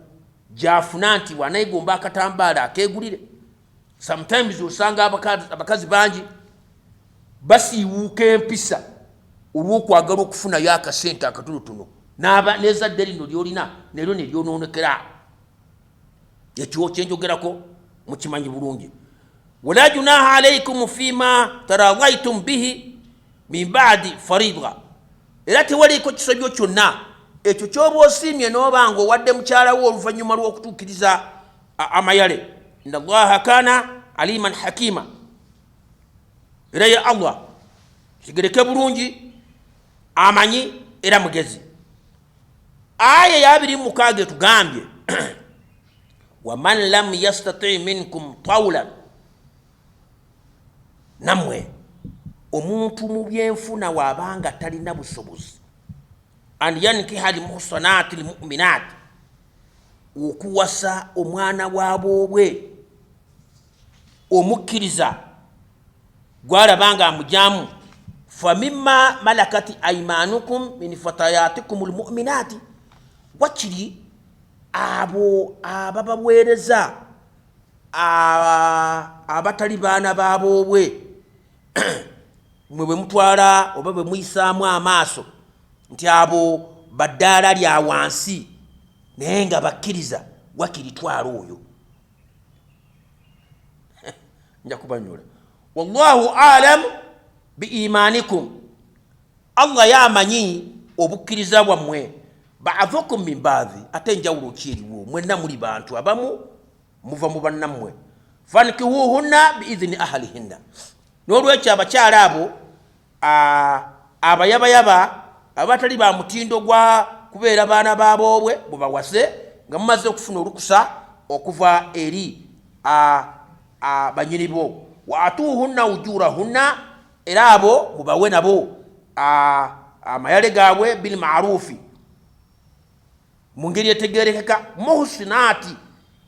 gy'afuna nti bw'anayegomba akatambaala akeegulire. Sometimes osanga abakazi bangi basiiwuuka empisa olw'okwagala okufunayo akasente akatonotono, n'ezadde lino ly'olina neryo ne lyonoonekera. Ekyo kyenjogerako mukimanyi bulungi. Wala junaha alaikum fima taradaitum bihi min ba'di faridha, era tewaliiko kisobyo kyonna ekyo ky'oba osiimye n'obanga owadde mukyalawo oluvannyuma lw'okutuukiriza amayale. Inna Allaha kana aliman hakima, era ye Allah kigereke bulungi, amanyi era mugezi. Aya ya 26 tugambye waman lam yastati minkum tawlan, namwe omuntu mu byenfuna waabanga talina busobozi, an yankiha almuhsanati almu'minati, okuwasa omwana waabwe omukkiriza gwalabanga amujyamu, famimma malakati aimanukum min fatayatikum almu'minati, wakiri abo ababaweereza abatali baana baabwe mwe bwe mutwala oba bwe muyisaamu amaaso nti abo baddaala lya wansi naye nga bakkiriza wakiritwala oyo. nja kubanyula wallahu alam biimanikum, Allah yamanyi obukkiriza bwammwe, ba'dhukum min ba'dhi, ate enjawulo kyeriwo, mwenna muli bantu abamu muva mu bannammwe. Fankihuhunna biidhini ahlihinna, n'olwekyo abakyala abo abayabayaba abatali ba mutindo gwa kubeera baana baboobwe bubawase nga mumaze okufuna olukusa okuva eri banyini bo. Wa atuhunna ujurahunna, era abo mubawe nabo amayale gaabwe bil maarufi, mu ngeri etegerekeka, muhsinaati,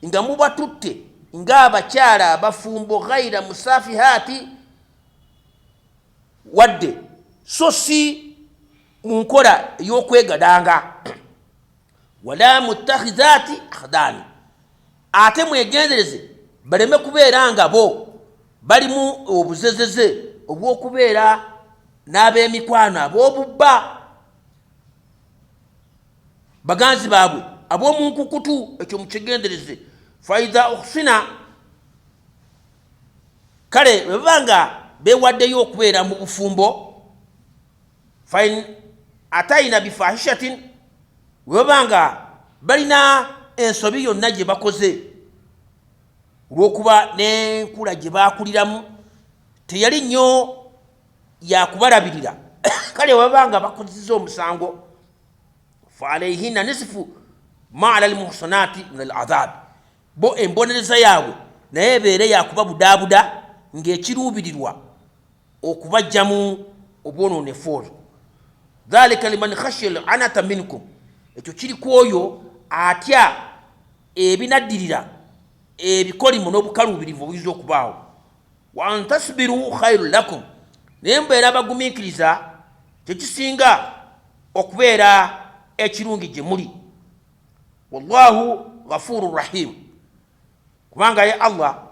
nga mubatutte ng'abakyala abafumbo, ghaira musafihati, wadde so si mu nkola ey'okwegadanga, wala mutakhidhati akhdani, ate mwegendereze baleme kubeera nga bo balimu obuzezeze obw'okubeera n'ab'emikwano ab'obubba, baganzi baabwe ab'omu nkukutu. Ekyo mukigendereze. Faidha ukhsina, kale bebanga bewaddeyo okubeera mu bufumbo, fain atayina bifahishatin, webanga balina ensobi yonna gye bakoze olw'okuba n'enkula gye baakuliramu teyali nnyo yakubalabirira, kale webanga bakozesa omusango, fa alayhinna nisfu ma ala almuhsanati min aladhab, bo embonereza yaabwe naye ebeere yakuba budaabuda ng'ekiruubirirwa okubajjamu obwonoonefu obwo. Dhalika liman khashiya al-anata minkum, ekyo kiri ku oyo atya ebinaddirira ebikolimu n'obukaluubirivu obuyinza okubaawo. Wa antasbiru khairu lakum, naye mbeera bagumiikiriza kyekisinga okubeera ekirungi gye muli. Wallahu ghafuru rahim, kubanga ye Allah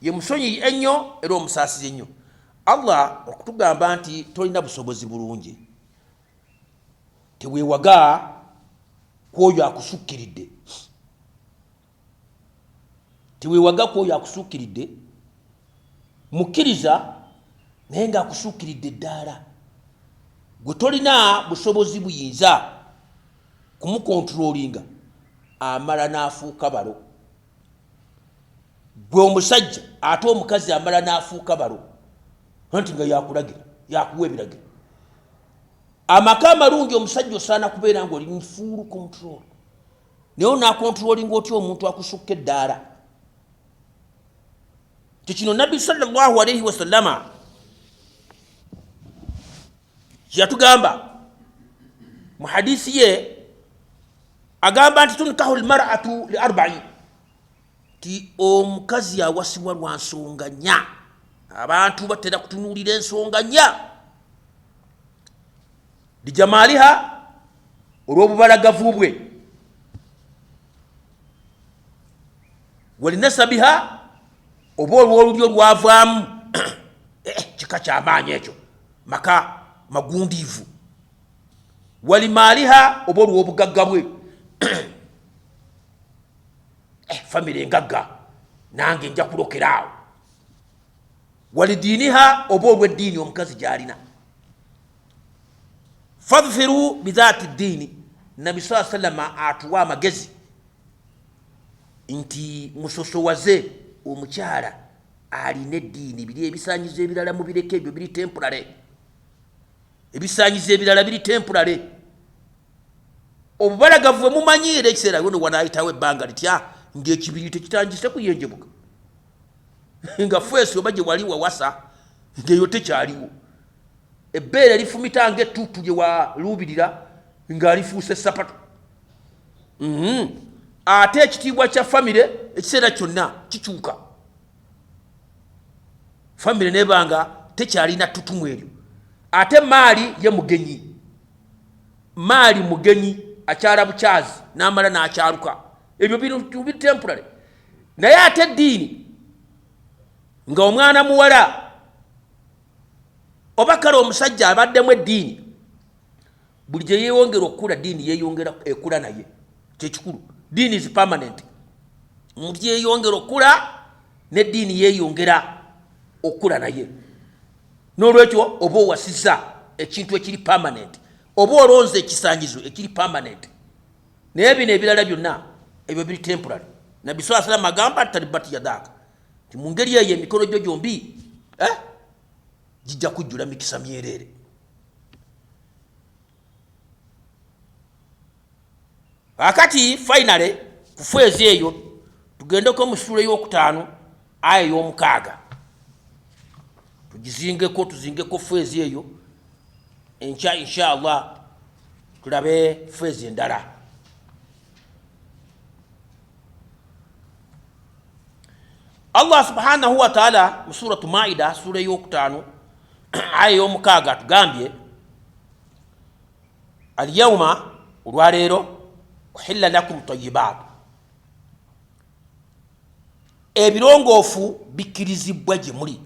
ye musonyi ennyo era omusaasizi ennyo. Allah okutugamba nti tolina busobozi bulungi, teweewaga kwoyo akusukkiridde, teweewaga kwoyo akusukkiridde, mukkiriza naye ng'akusukkiridde ddala, gwe tolina busobozi buyinza kumukontrolinga, amala n'afuuka balo. Gwe omusajja ate omukazi amala n'afuuka balo, anti nga yakulagira, yakuwa ebiragiro. Amaka amalungi omusajja osaana kubeera ng'oli mu full control, naye onaakontrolinga otya omuntu akusukka eddaala. Kino Nabbi sallallahu alayhi wa sallama yatugamba mu hadisi ye, agamba nti tunkahu almar'atu li arba'in, ti omukazi awasibwa lwa nsonga nnya. Abantu batera kutunuulira ensonga nnya: lijamaaliha, olw'obubalagavu bwe, walinasabiha, oba olw'olulyo lwavaamu, kika ky'amaanyi ekyo, maka magundiivu, walimaaliha, oba olw'obugagga bwe, famire engagga, nange nja kulokeraawo, walidiiniha, oba olw'eddiini omukazi gy'alina. Fadhfiru bidhaati ddiini, Nabi sallallahu alayhi wa sallam atuwa amagezi nti musosowaze omukyala alina eddiini. Biri ebisaanyizo ebirala mubireke, ebyo biri temporary, ebisaanyizo ebirala biri temporary. Obubalagavu mumanyiira ekiseera yono wanaayitawo ebbanga litya ng'ekibiri tekitangise kuyenjebuka, nga fwesi oba gye wali wawasa ng'eyo tekyaliwo, ebbeere lifumita ng'ettuutu gye waluubirira ng'alifuuse sapatu. Ate ekitiibwa kya famire ekiseera kyonna kikyuka, famire nebanga tekyalina ttutumu eryo. Ate maali ye mugenyi, maali mugenyi, akyala bukyazi n'amala n'akyaluka, ebyo biri temporary. Naye ate eddiini, nga omwana muwala oba kale omusajja abaddemu eddiini buli gye yeeyongera okukula ddiini yeeyongera ekula naye kyekikulu diini is permanent omuntu yeeyongera okukula n'eddiini yeeyongera okukula naye n'olwekyo oba owasizza ekintu ekiri permanent oba olonze ekisanyizo ekiri permanent naye bino ebirala byonna ebyo biri temporary nabbi sallallahu alayhi wa sallam agamba taribati yadaaka nti mu ngeri eyo emikono gyo gyombi gijja kujjula mikisa myereere. Akati finally ku feezi eyo tugendeko mu sura y'okutaano aya y'omukaaga tuzingeko feezi eyo enkya inshallah tulabe feezi endala. Allah subhanahu wa ta'ala mu suratu Maida sura y'okutaano aya y'omukaaga tugambye al-yawma olwaleero uhilla lakum tayyibaat ebirongoofu bikkirizibwa gye muli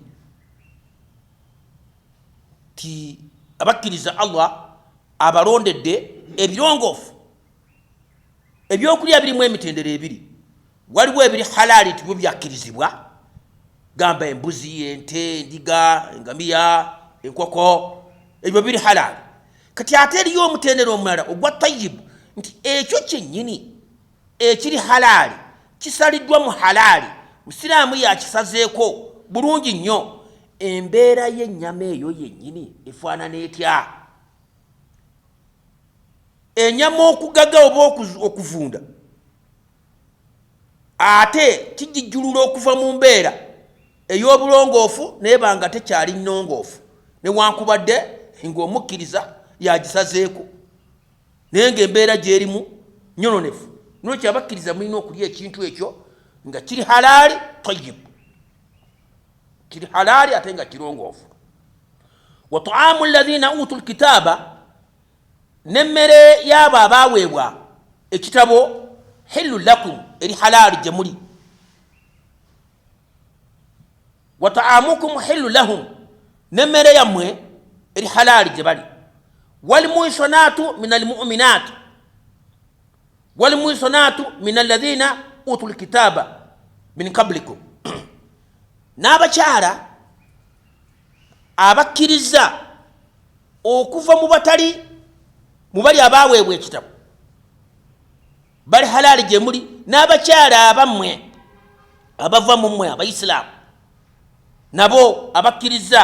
ti abakkiriza Allah abalondedde ebirongoofu ebyokulya birimu emitendera ebiri waliwo ebiri halali tibyo byakkirizibwa gamba embuzi ente endiga engamiya enkoko ebyo biri halali kati ate eriyo omutendera omulala ogwa tayyibu nti ekyo kyennyini ekiri halali kisaliddwa mu halali musiraamu yakisazeeko bulungi nnyo embeera y'ennyama eyo yennyini efaanana etya ennyama okugaga oba okuvunda ate kijijjulula okuva mu mbeera ey'obulongoofu naye nga tekyali nnongoofu newankubadde ng'omukkiriza yagisazeeko naye ng'embeera gy'erimu nyononefu n'ekyo abakkiriza mulina okulya ekintu ekyo nga kiri halaali tayyibu kiri halaali ate nga kirongoofu. Wa ta'amu alladhina utul kitaaba n'emmere y'abo abaaweebwa ekitabo hillu lakum eri halaali gye muli wa ta'amukum hillu lahum n'emmere yammwe eri halaali gye bali walmuhsanatu min almu'minat walmuhsanatu min alladhina utul kitaba min qablikum n'abakyala abakkiriza okuva mu bali abaaweebwa ekitabo bali halaali gye muli n'abakyala abammwe abava mu mmwe abaisiraamu nabo abakkiriza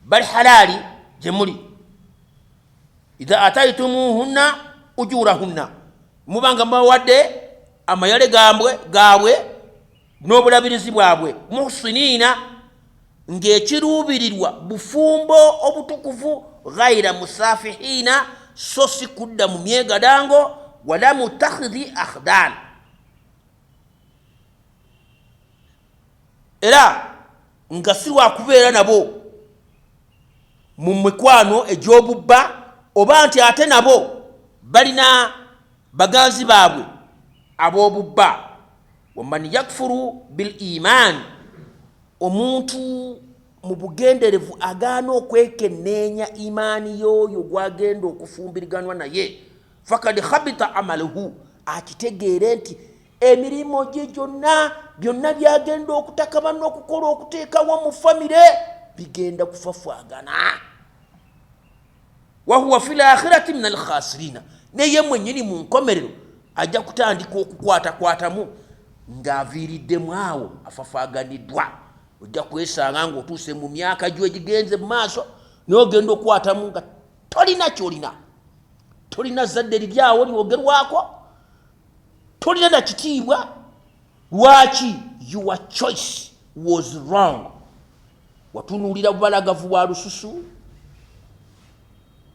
bali halaali gye muli idha ataytumuhunna ujurahunna mubanga mbawadde amayale gaabwe n'obulabirizi bwabwe muhsiniina ng'ekiruubirirwa bufumbo obutukuvu ghayra musafihiina so si kudda mu myegadango wala mutakhidhi akhdan era nga si wakubeera nabo mu mikwano egy'obubba oba nti ate nabo balina baganzi baabwe ab'obubba. waman yakfuru bil iman omuntu mu bugenderevu agaana okwekenneenya imaani y'oyo gwagenda okufumbiriganwa naye fakad khabita amaluhu akitegeere nti emirimu gye byonna byagenda okutakaba n'okukola okuteekawo mu famire bigenda kufafwagana wahuwa fil akhirati min alkhasirina naye mwennyini mu nkomerero ajja kutandika okukwatakwatamu ng'aviiriddemu awo afafaaganiddwa ojja kwesanga ng'otuuse mu myaka gyo egigenze mu maaso n'ogenda okwatamu nga tolina kyolina tolina zadde liryawo lyogerwako tolina na kitiibwa lwaki your choice was wrong watunuulira bubalagavu bwa lususu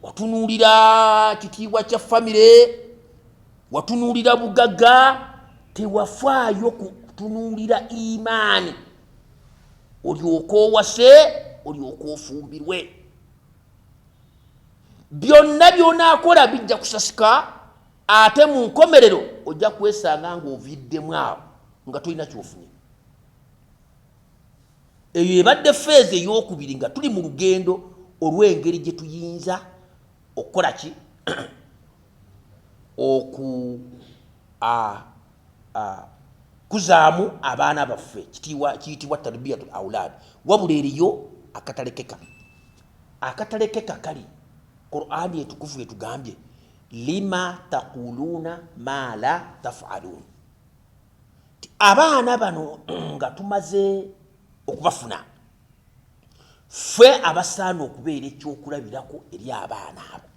watunuulira kitiibwa kya famire watunuulira bugagga tewafaayo kutunuulira imaani olyoka owase olyoka ofumbirwe byonna byonaakola bijja kusasika ate mu nkomerero ojja kwesanga ng'oviddemu awo nga tolina kyofunye. Eyo ebadde feezi ey'okubiri nga tuli mu lugendo olw'engeri gye tuyinza okukola ki okukuzaamu abaana baffe, kiyitibwa Tarbiyatul Aulaad. Wabula eriyo akatalekeka kali Qur'an entukuvu etugambye lima taquluna ma la taf'alun. Abaana bano nga tumaze okubafuna, ffe abasaana okubeera ekyokulabirako eri abaana abo.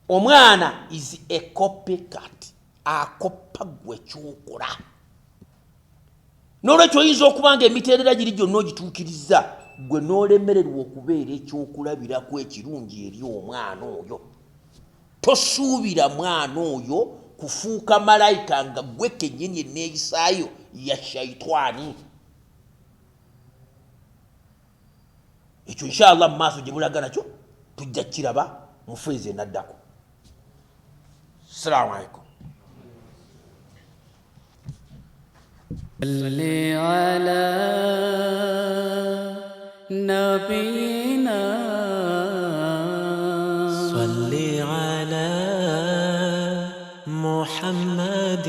Omwana is a copycat, akoppa gwe ekyokola. N'olwekyo oyinza okuba nga emiteerera giri gyonna ogituukiriza, gwe n'olemererwa okubeera ekyokulabirako ekirungi eri omwana oyo. Tosuubira mwana oyo kufuuka malayika nga gwe kennyini enneeyisaayo ya shaitani. Ekyo inshallah mu maaso gye mulaga nakyo tujja kiraba mu feezi enaddako. Assalamu alaikum. صل على نبينا صل على محمد